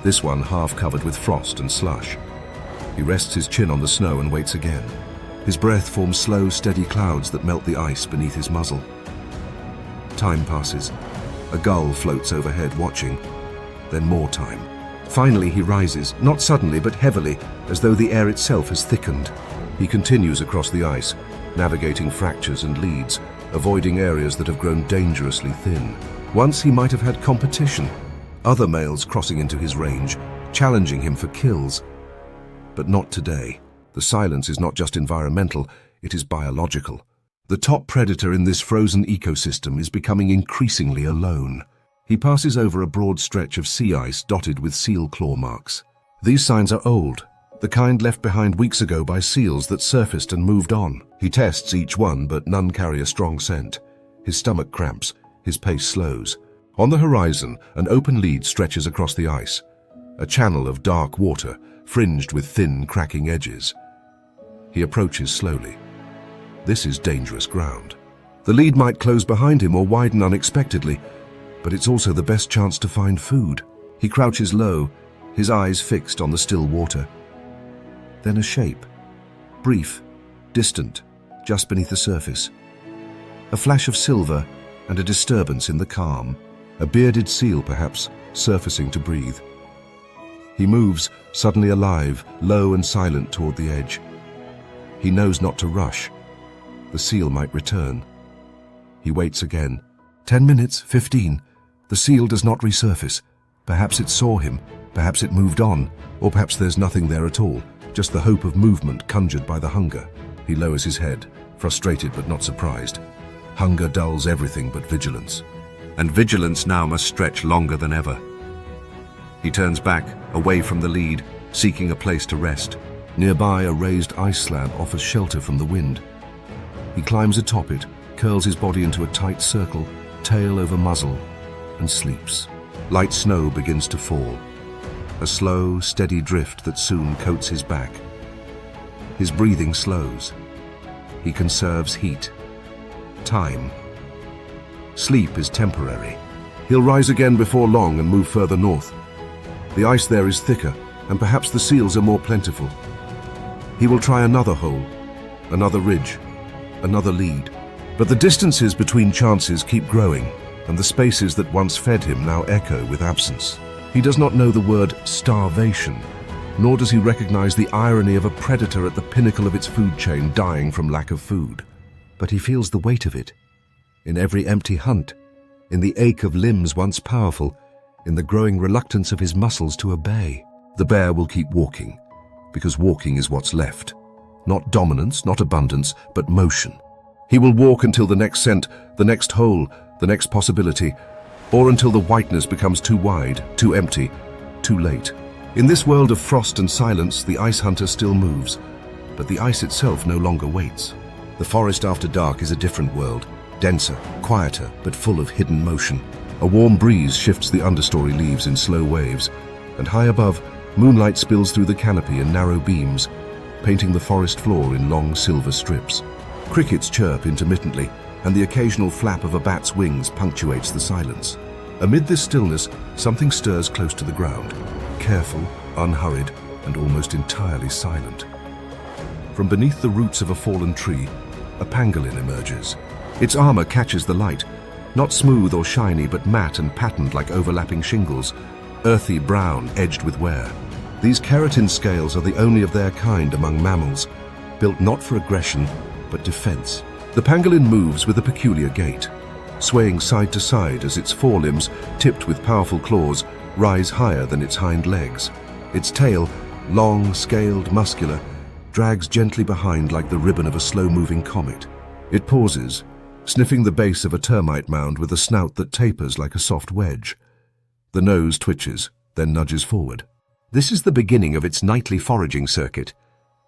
this one half covered with frost and slush. He rests his chin on the snow and waits again. His breath forms slow, steady clouds that melt the ice beneath his muzzle. Time passes. A gull floats overhead watching. Then more time. Finally he rises, not suddenly but heavily, as though the air itself has thickened. He continues across the ice, navigating fractures and leads, avoiding areas that have grown dangerously thin. Once he might have had competition, other males crossing into his range, challenging him for kills. But not today. The silence is not just environmental, it is biological. The top predator in this frozen ecosystem is becoming increasingly alone. He passes over a broad stretch of sea ice dotted with seal claw marks. These signs are old, the kind left behind weeks ago by seals that surfaced and moved on. He tests each one, but none carry a strong scent. His stomach cramps, his pace slows. On the horizon, an open lead stretches across the ice, a channel of dark water, fringed with thin, cracking edges. He approaches slowly. This is dangerous ground. The lead might close behind him or widen unexpectedly, but it's also the best chance to find food. He crouches low, his eyes fixed on the still water. Then a shape, brief, distant, just beneath the surface. A flash of silver and a disturbance in the calm. A bearded seal, perhaps, surfacing to breathe. He moves, suddenly alive, low and silent toward the edge. He knows not to rush. The seal might return. He waits again. 10 minutes, 15. The seal does not resurface. Perhaps it saw him, perhaps it moved on, or perhaps there's nothing there at all, just the hope of movement conjured by the hunger. He lowers his head, frustrated but not surprised. Hunger dulls everything but vigilance. And vigilance now must stretch longer than ever. He turns back, away from the lead, seeking a place to rest. Nearby, a raised ice slab offers shelter from the wind. He climbs atop it, curls his body into a tight circle, tail over muzzle, and sleeps. Light snow begins to fall, a slow, steady drift that soon coats his back. His breathing slows. He conserves heat. Time. Sleep is temporary. He'll rise again before long and move further north. The ice there is thicker, and perhaps the seals are more plentiful. He will try another hole, another ridge, another lead. But the distances between chances keep growing, and the spaces that once fed him now echo with absence. He does not know the word starvation, nor does he recognize the irony of a predator at the pinnacle of its food chain dying from lack of food. But he feels the weight of it. In every empty hunt, in the ache of limbs once powerful, in the growing reluctance of his muscles to obey. The bear will keep walking, because walking is what's left. Not dominance, not abundance, but motion. He will walk until the next scent, the next hole, the next possibility, or until the whiteness becomes too wide, too empty, too late. In this world of frost and silence, the ice hunter still moves, but the ice itself no longer waits. The forest after dark is a different world, denser, quieter, but full of hidden motion. A warm breeze shifts the understory leaves in slow waves, and high above, moonlight spills through the canopy in narrow beams, painting the forest floor in long silver strips. Crickets chirp intermittently, and the occasional flap of a bat's wings punctuates the silence. Amid this stillness, something stirs close to the ground, careful, unhurried, and almost entirely silent. From beneath the roots of a fallen tree, a pangolin emerges. Its armor catches the light, not smooth or shiny, but matte and patterned like overlapping shingles, earthy brown edged with wear. These keratin scales are the only of their kind among mammals, built not for aggression, but defense. The pangolin moves with a peculiar gait, swaying side to side as its forelimbs, tipped with powerful claws, rise higher than its hind legs. Its tail, long, scaled, muscular, drags gently behind like the ribbon of a slow-moving comet. It pauses, sniffing the base of a termite mound with a snout that tapers like a soft wedge. The nose twitches, then nudges forward. This is the beginning of its nightly foraging circuit,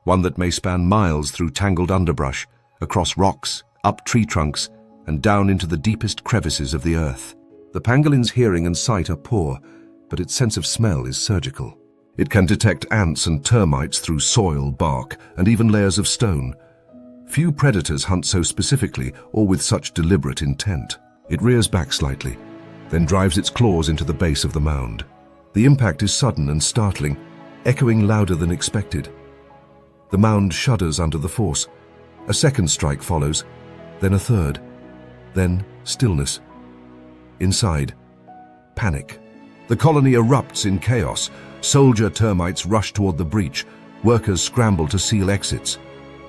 one that may span miles through tangled underbrush, across rocks, up tree trunks, and down into the deepest crevices of the earth. The pangolin's hearing and sight are poor, but its sense of smell is surgical. It can detect ants and termites through soil, bark, and even layers of stone. Few predators hunt so specifically or with such deliberate intent. It rears back slightly, then drives its claws into the base of the mound. The impact is sudden and startling, echoing louder than expected. The mound shudders under the force. A second strike follows, then a third, then stillness. Inside, panic. The colony erupts in chaos. Soldier termites rush toward the breach. Workers scramble to seal exits.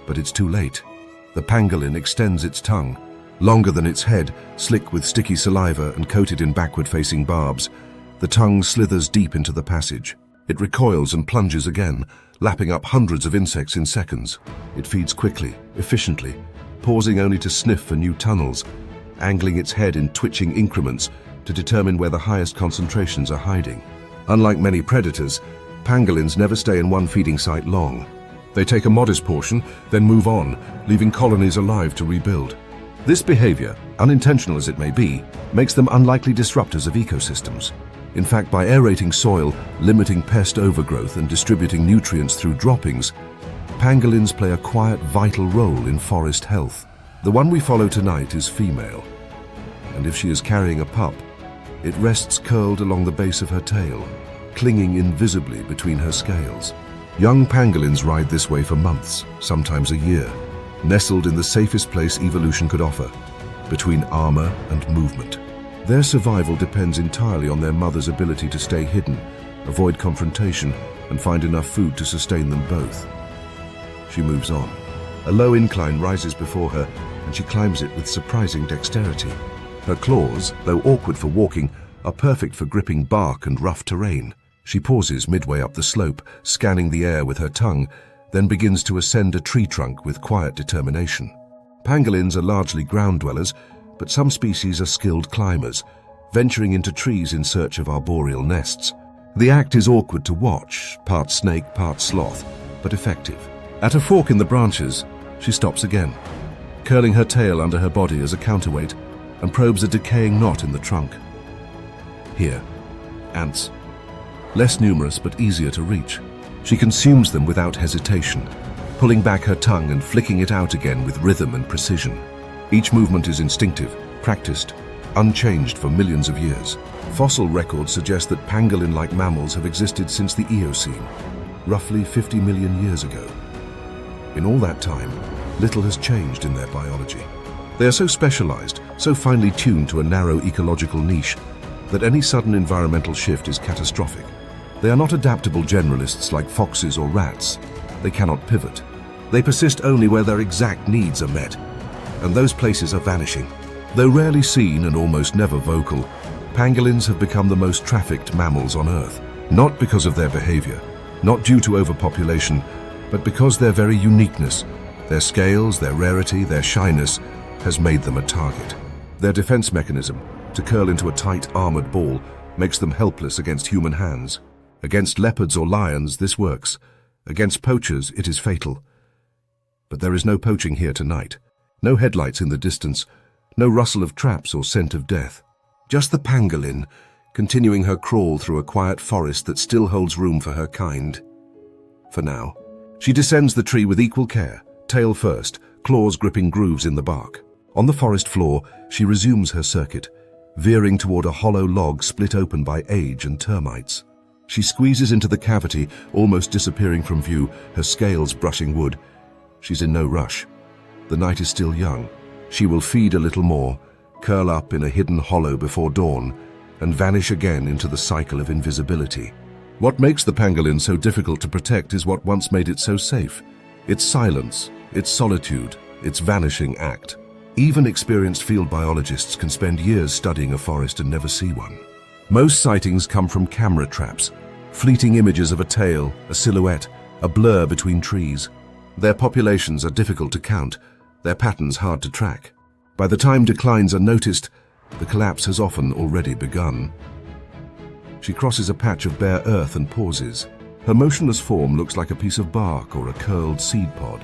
But it's too late. The pangolin extends its tongue, longer than its head, slick with sticky saliva and coated in backward-facing barbs. The tongue slithers deep into the passage. It recoils and plunges again, lapping up hundreds of insects in seconds. It feeds quickly, efficiently, pausing only to sniff for new tunnels, angling its head in twitching increments to determine where the highest concentrations are hiding. Unlike many predators, pangolins never stay in one feeding site long. They take a modest portion, then move on, leaving colonies alive to rebuild. This behavior, unintentional as it may be, makes them unlikely disruptors of ecosystems. In fact, by aerating soil, limiting pest overgrowth, and distributing nutrients through droppings, pangolins play a quiet, vital role in forest health. The one we follow tonight is female, and if she is carrying a pup, it rests curled along the base of her tail, clinging invisibly between her scales. Young pangolins ride this way for months, sometimes a year, nestled in the safest place evolution could offer, between armor and movement. Their survival depends entirely on their mother's ability to stay hidden, avoid confrontation, and find enough food to sustain them both. She moves on. A low incline rises before her, and she climbs it with surprising dexterity. Her claws, though awkward for walking, are perfect for gripping bark and rough terrain. She pauses midway up the slope, scanning the air with her tongue, then begins to ascend a tree trunk with quiet determination. Pangolins are largely ground dwellers, but some species are skilled climbers, venturing into trees in search of arboreal nests. The act is awkward to watch, part snake, part sloth, but effective. At a fork in the branches, she stops again, curling her tail under her body as a counterweight, and probes a decaying knot in the trunk. Here, ants. Less numerous but easier to reach. She consumes them without hesitation, pulling back her tongue and flicking it out again with rhythm and precision. Each movement is instinctive, practiced, unchanged for millions of years. Fossil records suggest that pangolin-like mammals have existed since the Eocene, roughly 50 million years ago. In all that time, little has changed in their biology. They are so specialized, so finely tuned to a narrow ecological niche, that any sudden environmental shift is catastrophic. They are not adaptable generalists like foxes or rats. They cannot pivot. They persist only where their exact needs are met, and those places are vanishing. Though rarely seen and almost never vocal, pangolins have become the most trafficked mammals on Earth, not because of their behavior, not due to overpopulation, but because their very uniqueness, their scales, their rarity, their shyness, has made them a target. Their defense mechanism, to curl into a tight, armored ball, makes them helpless against human hands. Against leopards or lions, this works. Against poachers, it is fatal. But there is no poaching here tonight. No headlights in the distance, no rustle of traps or scent of death. Just the pangolin, continuing her crawl through a quiet forest that still holds room for her kind. For now. She descends the tree with equal care, tail first, claws gripping grooves in the bark. On the forest floor, she resumes her circuit, veering toward a hollow log split open by age and termites. She squeezes into the cavity, almost disappearing from view, her scales brushing wood. She's in no rush. The night is still young. She will feed a little more, curl up in a hidden hollow before dawn, and vanish again into the cycle of invisibility. What makes the pangolin so difficult to protect is what once made it so safe. Its silence, its solitude, its vanishing act. Even experienced field biologists can spend years studying a forest and never see one. Most sightings come from camera traps, fleeting images of a tail, a silhouette, a blur between trees. Their populations are difficult to count, their patterns hard to track. By the time declines are noticed, the collapse has often already begun. She crosses a patch of bare earth and pauses. Her motionless form looks like a piece of bark or a curled seed pod.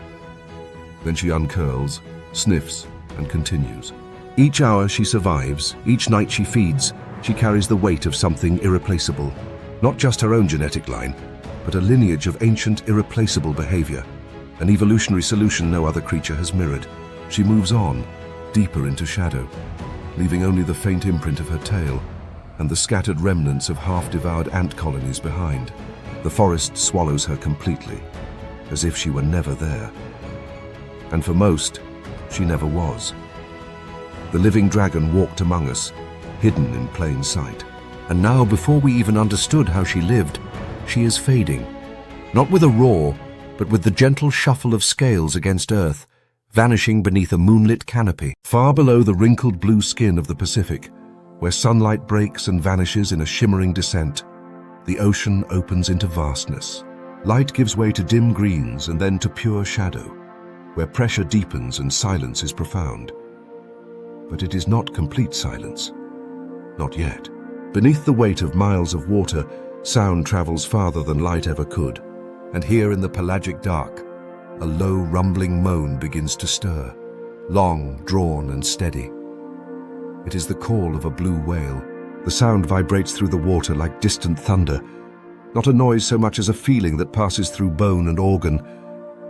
Then she uncurls, sniffs, and continues. Each hour she survives, each night she feeds, she carries the weight of something irreplaceable. Not just her own genetic line, but a lineage of ancient, irreplaceable behavior. An evolutionary solution no other creature has mirrored. She moves on, deeper into shadow, leaving only the faint imprint of her tail and the scattered remnants of half-devoured ant colonies behind. The forest swallows her completely, as if she were never there. And for most, she never was. The living dragon walked among us, hidden in plain sight. And now, before we even understood how she lived, she is fading. Not with a roar, but with the gentle shuffle of scales against earth, vanishing beneath a moonlit canopy. Far below the wrinkled blue skin of the Pacific, where sunlight breaks and vanishes in a shimmering descent, the ocean opens into vastness. Light gives way to dim greens and then to pure shadow, where pressure deepens and silence is profound. But it is not complete silence. Not yet. Beneath the weight of miles of water, sound travels farther than light ever could. And here in the pelagic dark, a low rumbling moan begins to stir, long, drawn and steady. It is the call of a blue whale. The sound vibrates through the water like distant thunder, not a noise so much as a feeling that passes through bone and organ,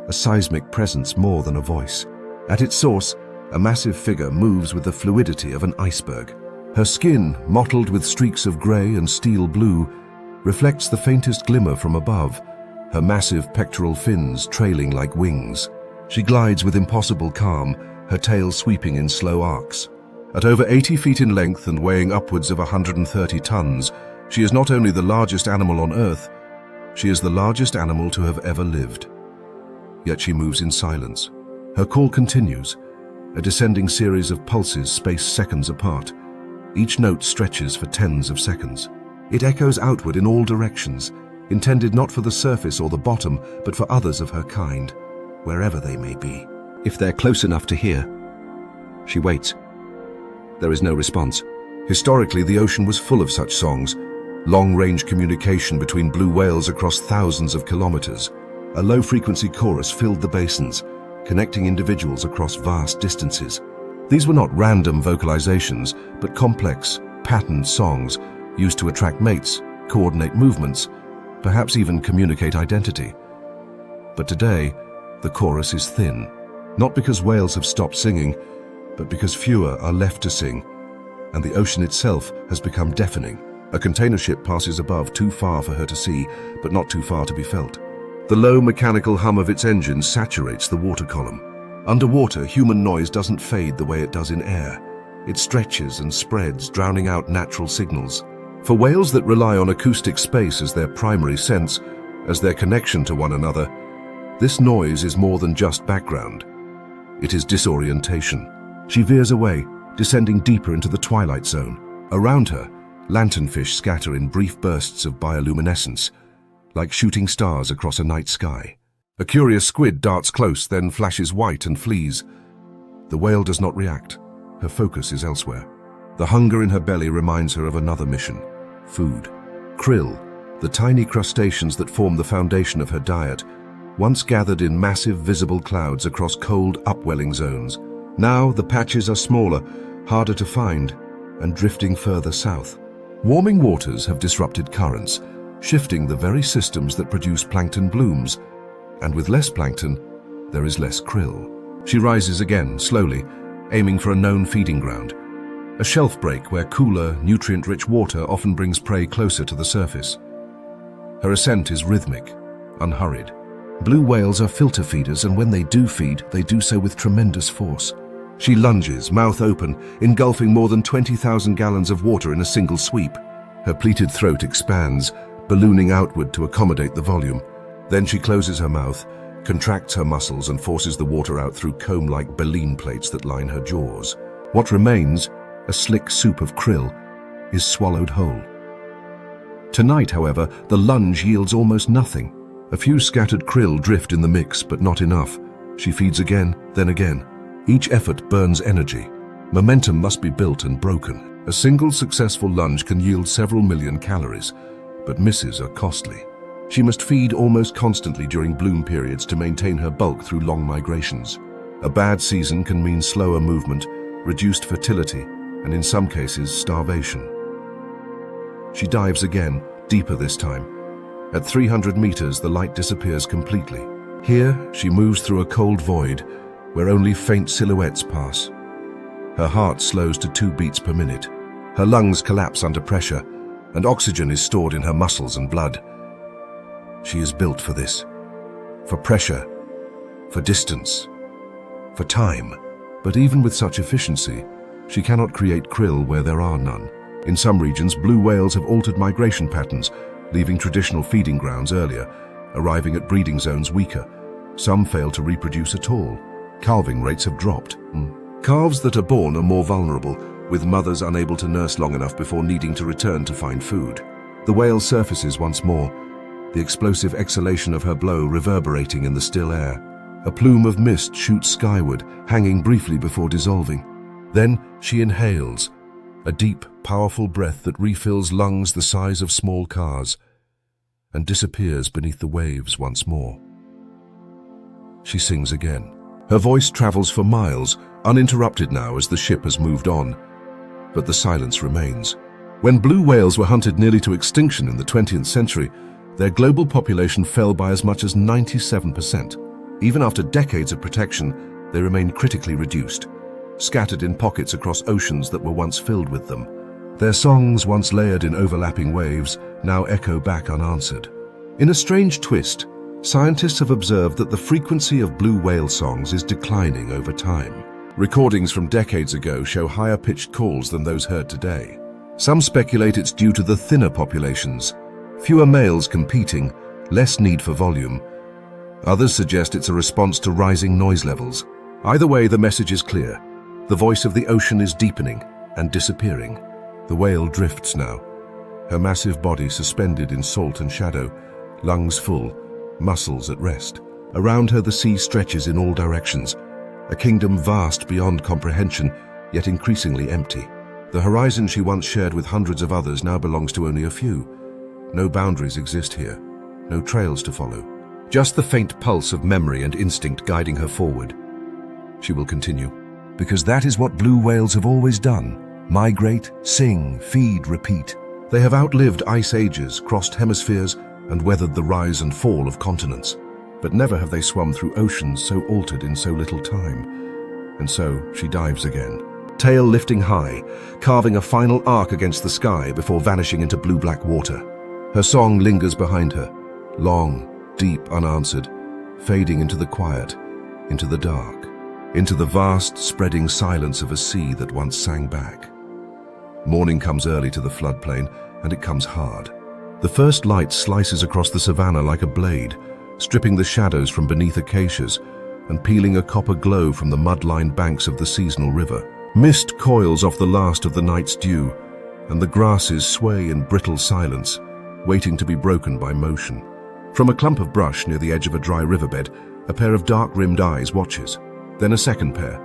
a seismic presence more than a voice. At its source, a massive figure moves with the fluidity of an iceberg. Her skin, mottled with streaks of grey and steel blue, reflects the faintest glimmer from above, her massive pectoral fins trailing like wings. She glides with impossible calm, her tail sweeping in slow arcs. At over 80 feet in length and weighing upwards of 130 tons, she is not only the largest animal on Earth, she is the largest animal to have ever lived. Yet she moves in silence. Her call continues, a descending series of pulses spaced seconds apart. Each note stretches for tens of seconds. It echoes outward in all directions, intended not for the surface or the bottom, but for others of her kind, wherever they may be. If they're close enough to hear. She waits. There is no response. Historically, the ocean was full of such songs, long-range communication between blue whales across thousands of kilometers. A low-frequency chorus filled the basins, connecting individuals across vast distances. These were not random vocalizations, but complex, patterned songs used to attract mates, coordinate movements, perhaps even communicate identity. But today, the chorus is thin, not because whales have stopped singing, but because fewer are left to sing, and the ocean itself has become deafening. A container ship passes above, too far for her to see, but not too far to be felt. The low mechanical hum of its engine saturates the water column. Underwater, human noise doesn't fade the way it does in air. It stretches and spreads, drowning out natural signals. For whales that rely on acoustic space as their primary sense, as their connection to one another, this noise is more than just background. It is disorientation. She veers away, descending deeper into the twilight zone. Around her, lanternfish scatter in brief bursts of bioluminescence, like shooting stars across a night sky. A curious squid darts close, then flashes white and flees. The whale does not react. Her focus is elsewhere. The hunger in her belly reminds her of another mission: food. Krill, the tiny crustaceans that form the foundation of her diet, once gathered in massive visible clouds across cold upwelling zones. Now the patches are smaller, harder to find, and drifting further south. Warming waters have disrupted currents, shifting the very systems that produce plankton blooms, and with less plankton, there is less krill. She rises again, slowly, aiming for a known feeding ground. A shelf break where cooler, nutrient-rich water often brings prey closer to the surface. Her ascent is rhythmic, unhurried. Blue whales are filter feeders, and when they do feed, they do so with tremendous force. She lunges, mouth open, engulfing more than 20,000 gallons of water in a single sweep. Her pleated throat expands, ballooning outward to accommodate the volume. Then she closes her mouth, contracts her muscles, and forces the water out through comb-like baleen plates that line her jaws. What remains, a slick soup of krill, is swallowed whole. Tonight, however, the lunge yields almost nothing. A few scattered krill drift in the mix, but not enough. She feeds again, then again. Each effort burns energy. Momentum must be built and broken. A single successful lunge can yield several million calories, but misses are costly. She must feed almost constantly during bloom periods to maintain her bulk through long migrations. A bad season can mean slower movement, reduced fertility, and in some cases, starvation. She dives again, deeper this time. At 300 meters, the light disappears completely. Here, she moves through a cold void, where only faint silhouettes pass. Her heart slows to 2 beats per minute. Her lungs collapse under pressure, and oxygen is stored in her muscles and blood. She is built for this. For pressure, for distance, for time. But even with such efficiency, she cannot create krill where there are none. In some regions, blue whales have altered migration patterns, leaving traditional feeding grounds earlier, arriving at breeding zones weaker. Some fail to reproduce at all. Calving rates have dropped. Calves that are born are more vulnerable, with mothers unable to nurse long enough before needing to return to find food. The whale surfaces once more, the explosive exhalation of her blow reverberating in the still air. A plume of mist shoots skyward, hanging briefly before dissolving. Then she inhales, a deep, powerful breath that refills lungs the size of small cars, and disappears beneath the waves once more. She sings again. Her voice travels for miles, uninterrupted now as the ship has moved on. But the silence remains. When blue whales were hunted nearly to extinction in the 20th century, their global population fell by as much as 97%. Even after decades of protection, they remained critically reduced, scattered in pockets across oceans that were once filled with them. Their songs, once layered in overlapping waves, now echo back unanswered. In a strange twist, scientists have observed that the frequency of blue whale songs is declining over time. Recordings from decades ago show higher-pitched calls than those heard today. Some speculate it's due to the thinner populations, fewer males competing, less need for volume. Others suggest it's a response to rising noise levels. Either way, the message is clear. The voice of the ocean is deepening and disappearing. The whale drifts now, her massive body suspended in salt and shadow, lungs full, muscles at rest. Around her, the sea stretches in all directions, a kingdom vast beyond comprehension, yet increasingly empty. The horizon she once shared with hundreds of others now belongs to only a few. No boundaries exist here, no trails to follow. Just the faint pulse of memory and instinct guiding her forward. She will continue, because that is what blue whales have always done. Migrate, sing, feed, repeat. They have outlived ice ages, crossed hemispheres, and weathered the rise and fall of continents. But never have they swum through oceans so altered in so little time. And so she dives again, tail lifting high, carving a final arc against the sky before vanishing into blue-black water. Her song lingers behind her, long, deep, unanswered, fading into the quiet, into the dark, into the vast, spreading silence of a sea that once sang back. Morning comes early to the floodplain, and it comes hard. The first light slices across the savannah like a blade, stripping the shadows from beneath acacias and peeling a copper glow from the mud-lined banks of the seasonal river. Mist coils off the last of the night's dew, and the grasses sway in brittle silence, waiting to be broken by motion. From a clump of brush near the edge of a dry riverbed, a pair of dark-rimmed eyes watches. Then a second pair,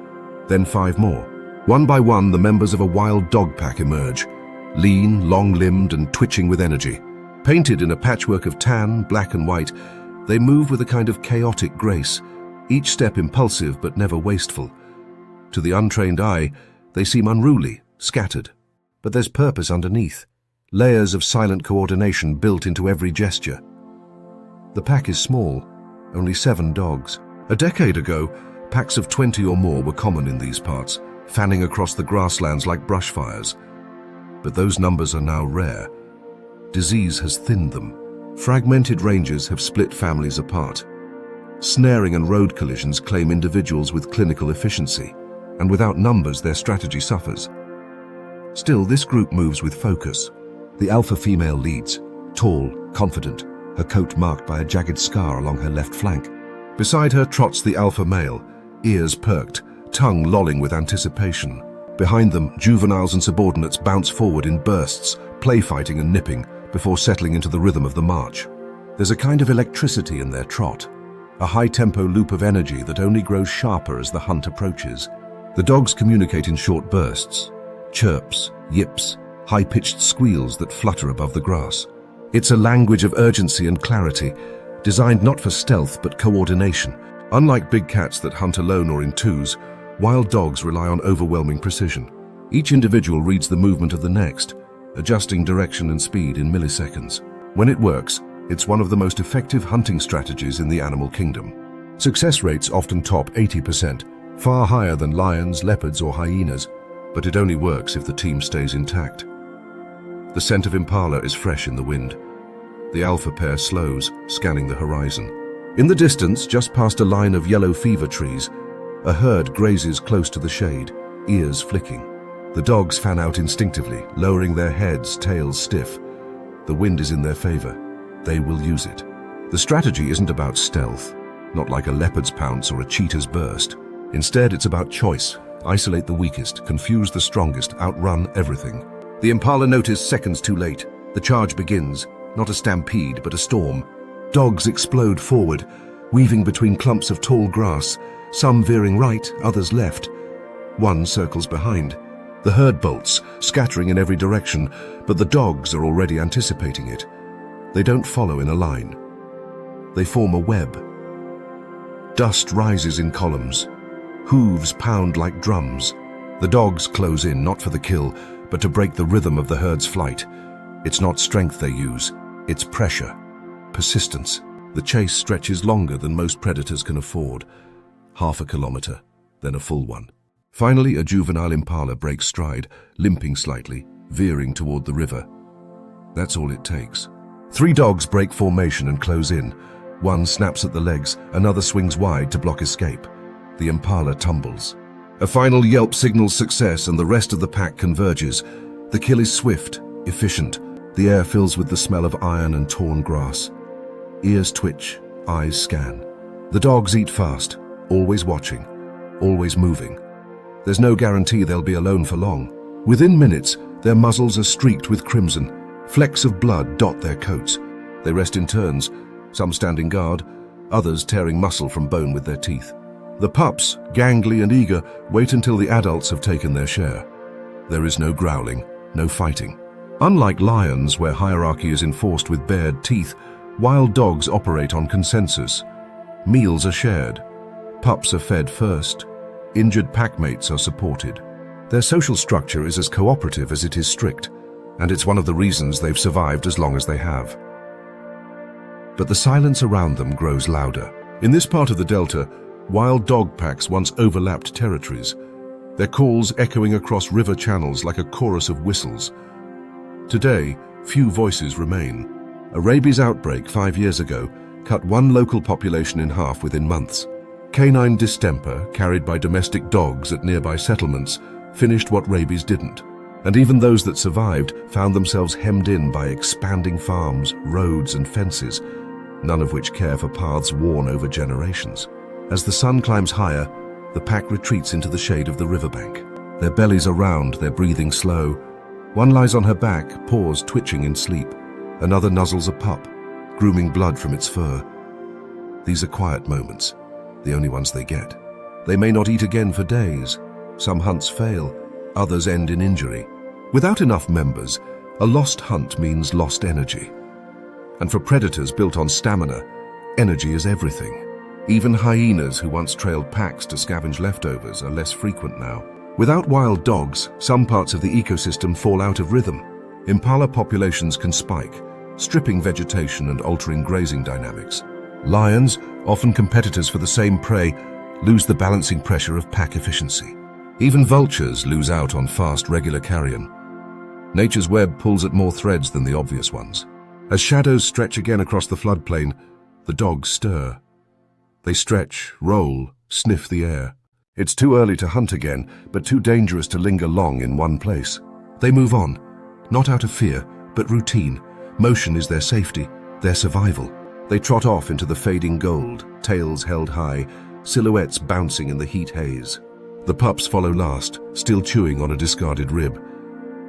then 5 more. One by one, the members of a wild dog pack emerge, lean, long-limbed, and twitching with energy. Painted in a patchwork of tan, black and white, they move with a kind of chaotic grace, each step impulsive but never wasteful. To the untrained eye, they seem unruly, scattered. But there's purpose underneath, layers of silent coordination built into every gesture. The pack is small, only 7 dogs. A decade ago, packs of 20 or more were common in these parts, fanning across the grasslands like brush fires. But those numbers are now rare. Disease has thinned them. Fragmented ranges have split families apart. Snaring and road collisions claim individuals with clinical efficiency, and without numbers their strategy suffers. Still, this group moves with focus. The alpha female leads, tall, confident, her coat marked by a jagged scar along her left flank. Beside her trots the alpha male, ears perked, tongue lolling with anticipation. Behind them, juveniles and subordinates bounce forward in bursts, play fighting and nipping, before settling into the rhythm of the march. There's a kind of electricity in their trot, a high-tempo loop of energy that only grows sharper as the hunt approaches. The dogs communicate in short bursts, chirps, yips, high-pitched squeals that flutter above the grass. It's a language of urgency and clarity, designed not for stealth but coordination. Unlike big cats that hunt alone or in twos, wild dogs rely on overwhelming precision. Each individual reads the movement of the next, adjusting direction and speed in milliseconds. When it works, it's one of the most effective hunting strategies in the animal kingdom. Success rates often top 80%, far higher than lions, leopards, or hyenas, but it only works if the team stays intact. The scent of impala is fresh in the wind. The alpha pair slows, scanning the horizon. In the distance, just past a line of yellow fever trees, a herd grazes close to the shade, ears flicking. The dogs fan out instinctively, lowering their heads, tails stiff. The wind is in their favor. They will use it. The strategy isn't about stealth, not like a leopard's pounce or a cheetah's burst. Instead, it's about choice. Isolate the weakest, confuse the strongest, outrun everything. The impala noticed seconds too late. The charge begins, not a stampede, but a storm. Dogs explode forward, weaving between clumps of tall grass, some veering right, others left. One circles behind. The herd bolts, scattering in every direction, but the dogs are already anticipating it. They don't follow in a line. They form a web. Dust rises in columns. Hooves pound like drums. The dogs close in, not for the kill, but to break the rhythm of the herd's flight. It's not strength they use, it's pressure, persistence. The chase stretches longer than most predators can afford. Half a kilometer, then a full one. Finally, a juvenile impala breaks stride, limping slightly, veering toward the river. That's all it takes. 3 dogs break formation and close in. One snaps at the legs, another swings wide to block escape. The impala tumbles. A final yelp signals success and the rest of the pack converges. The kill is swift, efficient. The air fills with the smell of iron and torn grass. Ears twitch, eyes scan. The dogs eat fast, always watching, always moving. There's no guarantee they'll be alone for long. Within minutes, their muzzles are streaked with crimson. Flecks of blood dot their coats. They rest in turns, some standing guard, others tearing muscle from bone with their teeth. The pups, gangly and eager, wait until the adults have taken their share. There is no growling, no fighting. Unlike lions, where hierarchy is enforced with bared teeth, wild dogs operate on consensus. Meals are shared. Pups are fed first. Injured packmates are supported. Their social structure is as cooperative as it is strict, and it's one of the reasons they've survived as long as they have. But the silence around them grows louder. In this part of the delta, wild dog packs once overlapped territories, their calls echoing across river channels like a chorus of whistles. Today, few voices remain. A rabies outbreak 5 years ago cut one local population in half within months. Canine distemper, carried by domestic dogs at nearby settlements, finished what rabies didn't. And even those that survived found themselves hemmed in by expanding farms, roads and fences, none of which care for paths worn over generations. As the sun climbs higher, the pack retreats into the shade of the riverbank. Their bellies are round, their breathing slow. One lies on her back, paws twitching in sleep. Another nuzzles a pup, grooming blood from its fur. These are quiet moments, the only ones they get. They may not eat again for days. Some hunts fail, others end in injury. Without enough members, a lost hunt means lost energy. And for predators built on stamina, energy is everything. Even hyenas who once trailed packs to scavenge leftovers are less frequent now. Without wild dogs, some parts of the ecosystem fall out of rhythm. Impala populations can spike, stripping vegetation and altering grazing dynamics. Lions, often competitors for the same prey, lose the balancing pressure of pack efficiency. Even vultures lose out on fast, regular carrion. Nature's web pulls at more threads than the obvious ones. As shadows stretch again across the floodplain, the dogs stir. They stretch, roll, sniff the air. It's too early to hunt again, but too dangerous to linger long in one place. They move on, not out of fear, but routine. Motion is their safety, their survival. They trot off into the fading gold, tails held high, silhouettes bouncing in the heat haze. The pups follow last, still chewing on a discarded rib.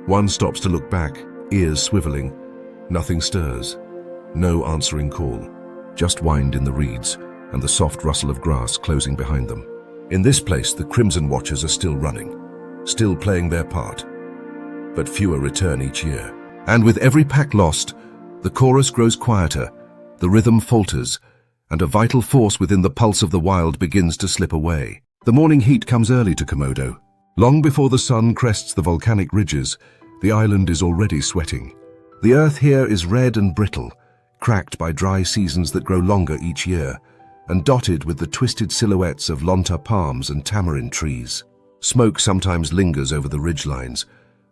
One stops to look back, ears swiveling. Nothing stirs. No answering call, just wind in the reeds and the soft rustle of grass closing behind them. In this place, the Crimson Watchers are still running, still playing their part. But fewer return each year. And with every pack lost, the chorus grows quieter, the rhythm falters, and a vital force within the pulse of the wild begins to slip away. The morning heat comes early to Komodo. Long before the sun crests the volcanic ridges, the island is already sweating. The earth here is red and brittle, cracked by dry seasons that grow longer each year, and dotted with the twisted silhouettes of lonta palms and tamarind trees. Smoke sometimes lingers over the ridgelines,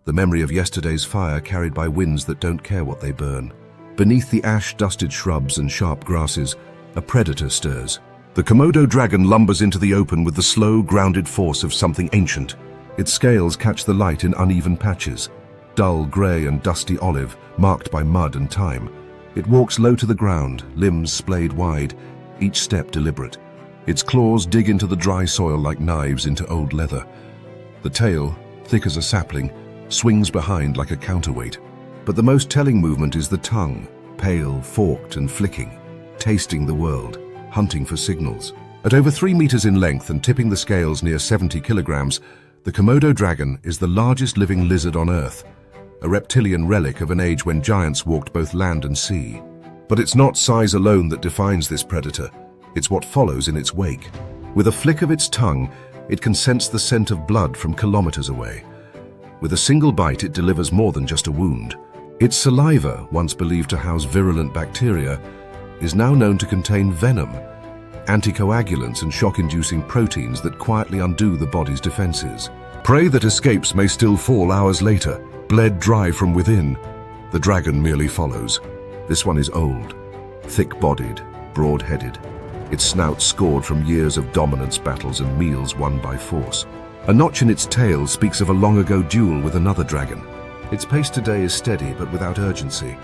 the memory of yesterday's fire carried by winds that don't care what they burn. Beneath the ash-dusted shrubs and sharp grasses, a predator stirs. The Komodo dragon lumbers into the open with the slow, grounded force of something ancient. Its scales catch the light in uneven patches, dull grey and dusty olive, marked by mud and time. It walks low to the ground, limbs splayed wide, each step deliberate. Its claws dig into the dry soil like knives into old leather. The tail, thick as a sapling, swings behind like a counterweight. But the most telling movement is the tongue, pale, forked and flicking, tasting the world, hunting for signals. At over 3 meters in length and tipping the scales near 70 kilograms, the Komodo dragon is the largest living lizard on Earth, a reptilian relic of an age when giants walked both land and sea. But it's not size alone that defines this predator, it's what follows in its wake. With a flick of its tongue, it can sense the scent of blood from kilometers away. With a single bite, it delivers more than just a wound. Its saliva, once believed to house virulent bacteria, is now known to contain venom, anticoagulants and shock-inducing proteins that quietly undo the body's defenses. Prey that escapes may still fall hours later, bled dry from within. The dragon merely follows. This one is old, thick-bodied, broad-headed. Its snout scored from years of dominance battles and meals won by force. A notch in its tail speaks of a long-ago duel with another dragon. Its pace today is steady but without urgency.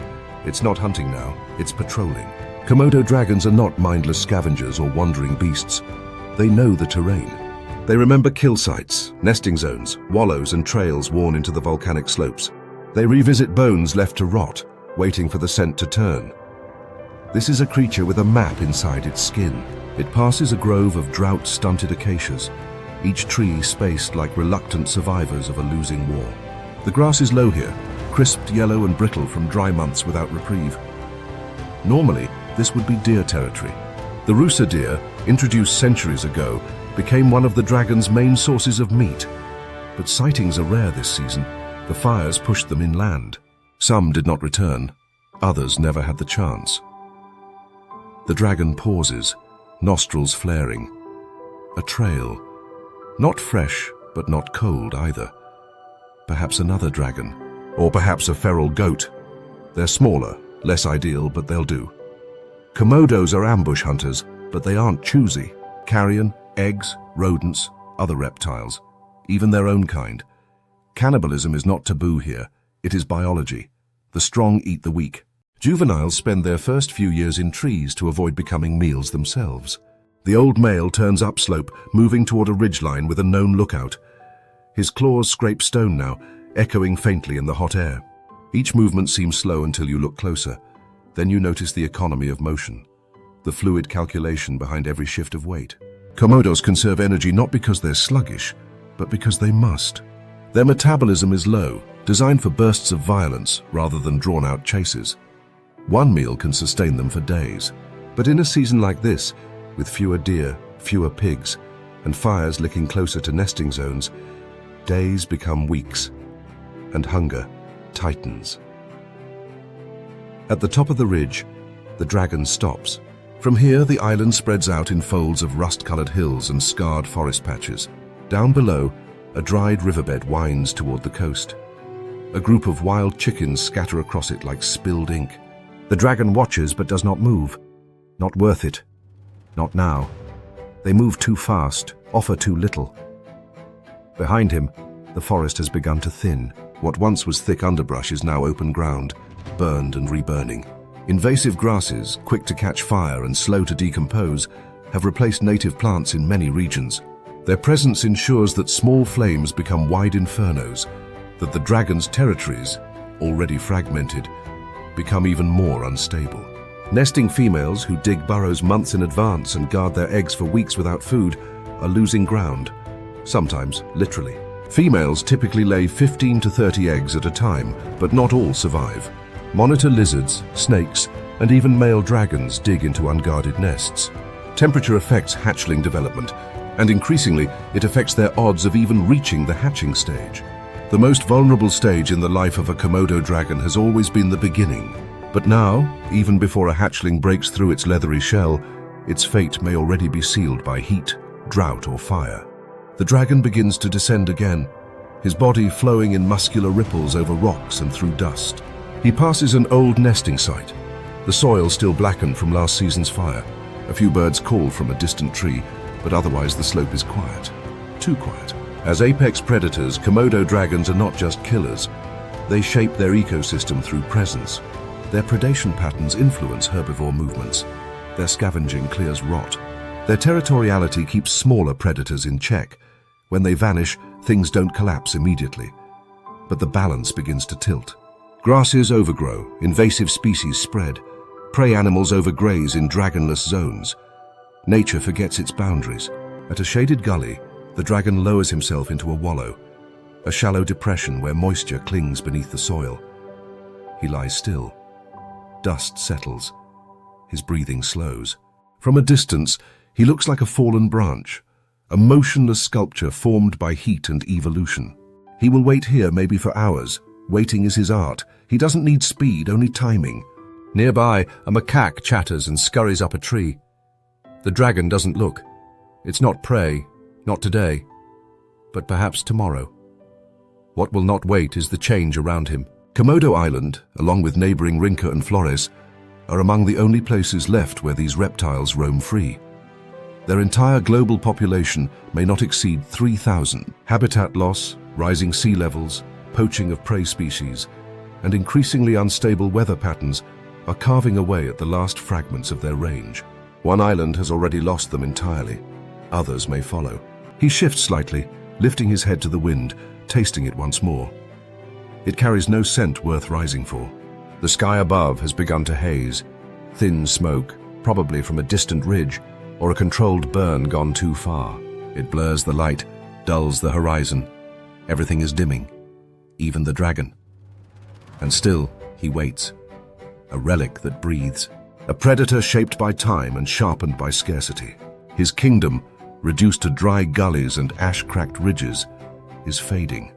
It's not hunting now, it's patrolling. Komodo dragons are not mindless scavengers or wandering beasts. They know the terrain. They remember kill sites, nesting zones, wallows and trails worn into the volcanic slopes. They revisit bones left to rot, waiting for the scent to turn. This is a creature with a map inside its skin. It passes a grove of drought-stunted acacias, each tree spaced like reluctant survivors of a losing war. The grass is low here, crisped yellow and brittle from dry months without reprieve. Normally, this would be deer territory. The Rusa deer, introduced centuries ago, became one of the dragon's main sources of meat. But sightings are rare this season. The fires pushed them inland. Some did not return. Others never had the chance. The dragon pauses, nostrils flaring. A trail. Not fresh, but not cold either. Perhaps another dragon. Or perhaps a feral goat. They're smaller, less ideal, but they'll do. Komodos are ambush hunters, but they aren't choosy. Carrion, eggs, rodents, other reptiles, even their own kind. Cannibalism is not taboo here, it is biology. The strong eat the weak. Juveniles spend their first few years in trees to avoid becoming meals themselves. The old male turns upslope, moving toward a ridgeline with a known lookout. His claws scrape stone now, echoing faintly in the hot air. Each movement seems slow until you look closer. Then you notice the economy of motion, the fluid calculation behind every shift of weight. Komodos conserve energy not because they're sluggish, but because they must. Their metabolism is low, designed for bursts of violence rather than drawn-out chases. One meal can sustain them for days. But in a season like this, with fewer deer, fewer pigs, and fires licking closer to nesting zones, days become weeks, and hunger tightens. At the top of the ridge, the dragon stops. From here, the island spreads out in folds of rust-colored hills and scarred forest patches. Down below, a dried riverbed winds toward the coast. A group of wild chickens scatter across it like spilled ink. The dragon watches but does not move. Not worth it. Not now. They move too fast, offer too little. Behind him, the forest has begun to thin. What once was thick underbrush is now open ground, burned and reburning. Invasive grasses, quick to catch fire and slow to decompose, have replaced native plants in many regions. Their presence ensures that small flames become wide infernos, that the dragon's territories, already fragmented, become even more unstable. Nesting females who dig burrows months in advance and guard their eggs for weeks without food are losing ground, sometimes literally. Females typically lay 15 to 30 eggs at a time, but not all survive. Monitor lizards, snakes, and even male dragons dig into unguarded nests. Temperature affects hatchling development, and increasingly it affects their odds of even reaching the hatching stage. The most vulnerable stage in the life of a Komodo dragon has always been the beginning. But now, even before a hatchling breaks through its leathery shell, its fate may already be sealed by heat, drought, or fire. The dragon begins to descend again, his body flowing in muscular ripples over rocks and through dust. He passes an old nesting site, the soil still blackened from last season's fire. A few birds call from a distant tree, but otherwise the slope is quiet. Too quiet. As apex predators, Komodo dragons are not just killers. They shape their ecosystem through presence. Their predation patterns influence herbivore movements. Their scavenging clears rot. Their territoriality keeps smaller predators in check. When they vanish, things don't collapse immediately. But the balance begins to tilt. Grasses overgrow, invasive species spread. Prey animals overgraze in dragonless zones. Nature forgets its boundaries. At a shaded gully, the dragon lowers himself into a wallow, a shallow depression where moisture clings beneath the soil. He lies still. Dust settles. His breathing slows. From a distance, he looks like a fallen branch, a motionless sculpture formed by heat and evolution. He will wait here maybe for hours. Waiting is his art. He doesn't need speed, only timing. Nearby, a macaque chatters and scurries up a tree. The dragon doesn't look. It's not prey, not today, but perhaps tomorrow. What will not wait is the change around him. Komodo Island, along with neighboring Rinca and Flores, are among the only places left where these reptiles roam free. Their entire global population may not exceed 3,000. Habitat loss, rising sea levels, poaching of prey species, and increasingly unstable weather patterns are carving away at the last fragments of their range. One island has already lost them entirely. Others may follow. He shifts slightly, lifting his head to the wind, tasting it once more. It carries no scent worth rising for. The sky above has begun to haze. Thin smoke, probably from a distant ridge or a controlled burn gone too far. It blurs the light, dulls the horizon. Everything is dimming, even the dragon. And still, he waits. A relic that breathes. A predator shaped by time and sharpened by scarcity. His kingdom, reduced to dry gullies and ash-cracked ridges, is fading.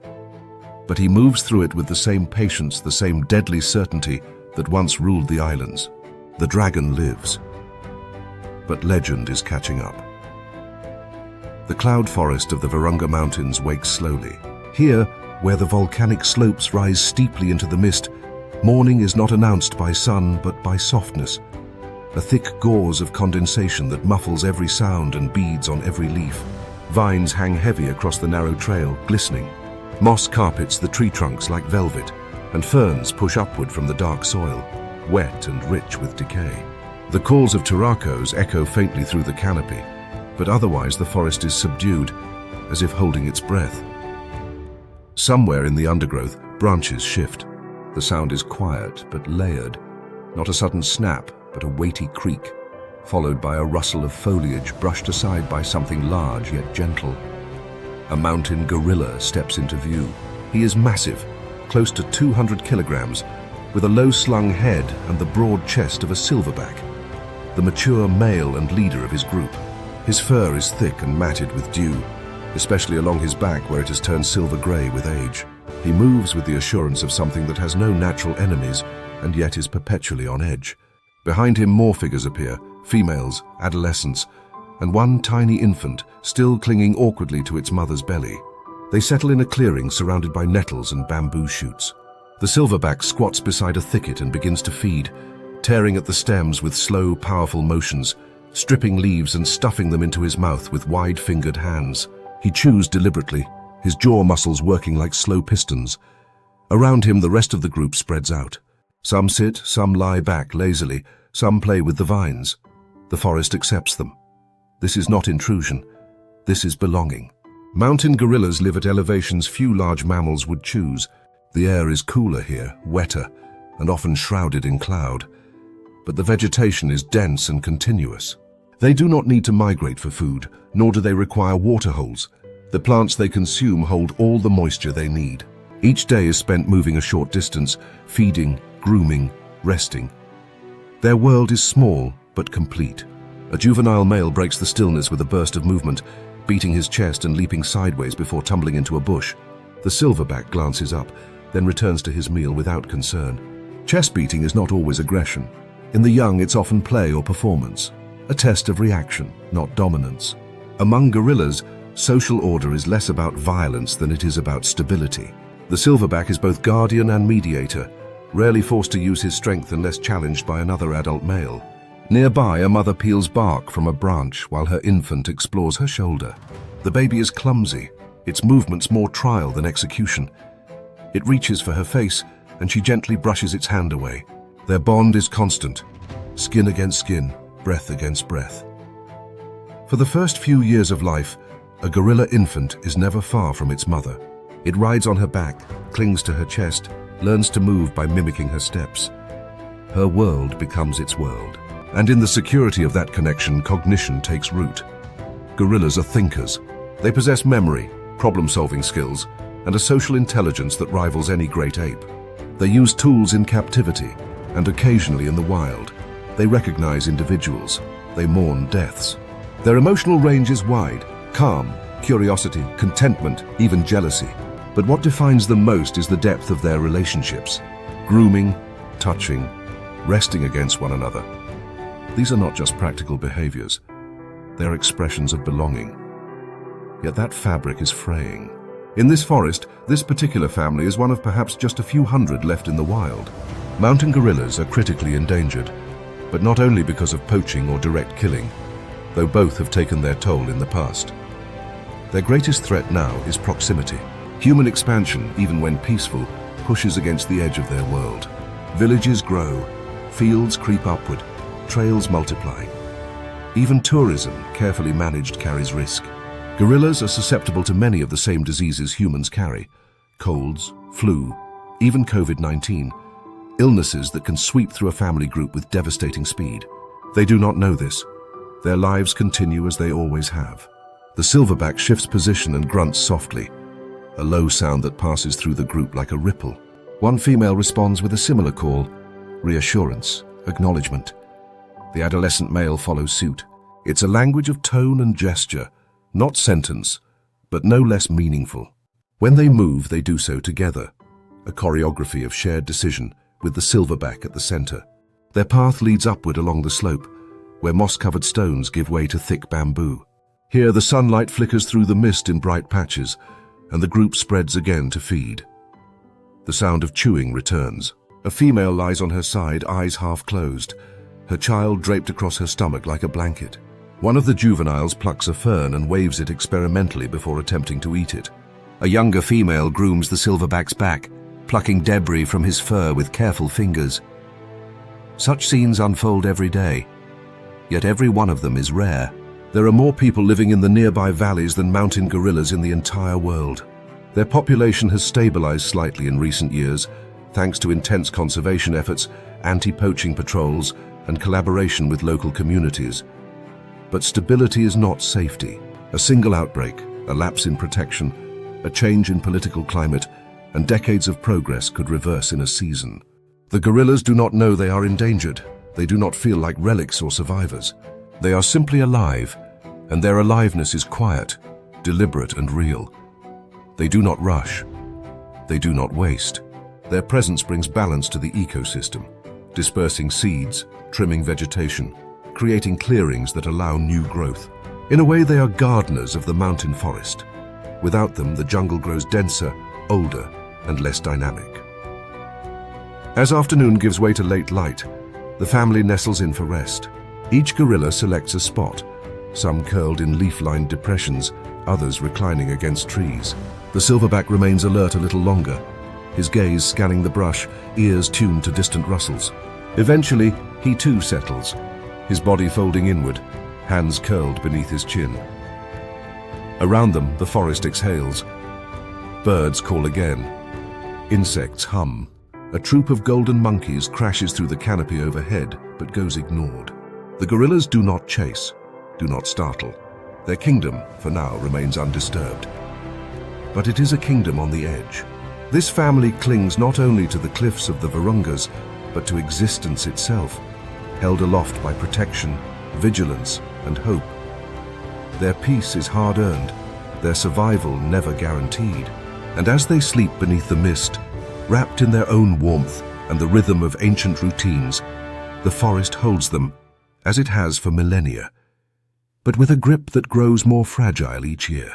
But he moves through it with the same patience, the same deadly certainty that once ruled the islands. The dragon lives. But legend is catching up. The cloud forest of the Virunga Mountains wakes slowly. Here, where the volcanic slopes rise steeply into the mist, morning is not announced by sun but by softness. A thick gauze of condensation that muffles every sound and beads on every leaf. Vines hang heavy across the narrow trail, glistening. Moss carpets the tree trunks like velvet, and ferns push upward from the dark soil, wet and rich with decay. The calls of turacos echo faintly through the canopy, but otherwise the forest is subdued, as if holding its breath. Somewhere in the undergrowth, branches shift. The sound is quiet but layered, not a sudden snap, but a weighty creak, followed by a rustle of foliage brushed aside by something large yet gentle. A mountain gorilla steps into view. He is massive, close to 200 kilograms, with a low-slung head and the broad chest of a silverback, the mature male and leader of his group. His fur is thick and matted with dew, especially along his back where it has turned silver-gray with age. He moves with the assurance of something that has no natural enemies and yet is perpetually on edge. Behind him more figures appear, females, adolescents, and one tiny infant still clinging awkwardly to its mother's belly. They settle in a clearing surrounded by nettles and bamboo shoots. The silverback squats beside a thicket and begins to feed, tearing at the stems with slow, powerful motions, stripping leaves and stuffing them into his mouth with wide-fingered hands. He chews deliberately, his jaw muscles working like slow pistons. Around him, the rest of the group spreads out. Some sit, some lie back lazily, some play with the vines. The forest accepts them. This is not intrusion. This is belonging. Mountain gorillas live at elevations few large mammals would choose. The air is cooler here, wetter, and often shrouded in cloud. but the vegetation is dense and continuous. They do not need to migrate for food, nor do they require water holes. The plants they consume hold all the moisture they need. Each day is spent moving a short distance, feeding, grooming, resting. Their world is small but complete. A juvenile male breaks the stillness with a burst of movement, beating his chest and leaping sideways before tumbling into a bush. The silverback glances up, then returns to his meal without concern. Chest beating is not always aggression. In the young, it's often play or performance, a test of reaction, not dominance. Among gorillas, social order is less about violence than it is about stability. The silverback is both guardian and mediator, rarely forced to use his strength unless challenged by another adult male. Nearby, a mother peels bark from a branch while her infant explores her shoulder. The baby is clumsy, its movements more trial than execution. It reaches for her face, and she gently brushes its hand away. Their bond is constant, skin against skin, breath against breath. For the first few years of life, a gorilla infant is never far from its mother. It rides on her back, clings to her chest, learns to move by mimicking her steps. Her world becomes its world. And in the security of that connection, cognition takes root. Gorillas are thinkers. They possess memory, problem-solving skills, and a social intelligence that rivals any great ape. They use tools in captivity, and occasionally in the wild. They recognize individuals. They mourn deaths. Their emotional range is wide: calm, curiosity, contentment, even jealousy. But what defines them most is the depth of their relationships. Grooming, touching, resting against one another. These are not just practical behaviors. They're expressions of belonging. Yet that fabric is fraying. In this forest, this particular family is one of perhaps just a few hundred left in the wild. Mountain gorillas are critically endangered, but not only because of poaching or direct killing, though both have taken their toll in the past. Their greatest threat now is proximity. Human expansion, even when peaceful, pushes against the edge of their world. Villages grow, fields creep upward, trails multiply. Even tourism, carefully managed, carries risk. Gorillas are susceptible to many of the same diseases humans carry: colds, flu, even COVID-19, illnesses that can sweep through a family group with devastating speed. They do not know this. Their lives continue as they always have. The silverback shifts position and grunts softly, a low sound that passes through the group like a ripple. One female responds with a similar call: reassurance, acknowledgement. The adolescent male follows suit. It's a language of tone and gesture, not sentence, but no less meaningful. When they move, they do so together, a choreography of shared decision, with the silverback at the center. Their path leads upward along the slope, where moss-covered stones give way to thick bamboo. Here, the sunlight flickers through the mist in bright patches, and the group spreads again to feed. The sound of chewing returns. A female lies on her side, eyes half closed, her child draped across her stomach like a blanket. One of the juveniles plucks a fern and waves it experimentally before attempting to eat it. A younger female grooms the silverback's back, plucking debris from his fur with careful fingers. Such scenes unfold every day, yet every one of them is rare. There are more people living in the nearby valleys than mountain gorillas in the entire world. Their population has stabilized slightly in recent years, thanks to intense conservation efforts, anti-poaching patrols, and collaboration with local communities. But stability is not safety. A single outbreak, a lapse in protection, a change in political climate, and decades of progress could reverse in a season. The gorillas do not know they are endangered. They do not feel like relics or survivors. They are simply alive, and their aliveness is quiet, deliberate, and real. They do not rush. They do not waste. Their presence brings balance to the ecosystem, dispersing seeds, trimming vegetation, creating clearings that allow new growth. In a way, they are gardeners of the mountain forest. Without them, the jungle grows denser, older, and less dynamic. As afternoon gives way to late light, the family nestles in for rest. Each gorilla selects a spot, some curled in leaf-lined depressions, others reclining against trees. The silverback remains alert a little longer, his gaze scanning the brush, ears tuned to distant rustles. Eventually, he too settles, his body folding inward, hands curled beneath his chin. Around them, the forest exhales. Birds call again. Insects hum. A troop of golden monkeys crashes through the canopy overhead, but goes ignored. The gorillas do not chase, do not startle. Their kingdom, for now, remains undisturbed. But it is a kingdom on the edge. This family clings not only to the cliffs of the Virungas, but to existence itself, held aloft by protection, vigilance, and hope. Their peace is hard-earned, their survival never guaranteed. And as they sleep beneath the mist, wrapped in their own warmth and the rhythm of ancient routines, the forest holds them, as it has for millennia, but with a grip that grows more fragile each year.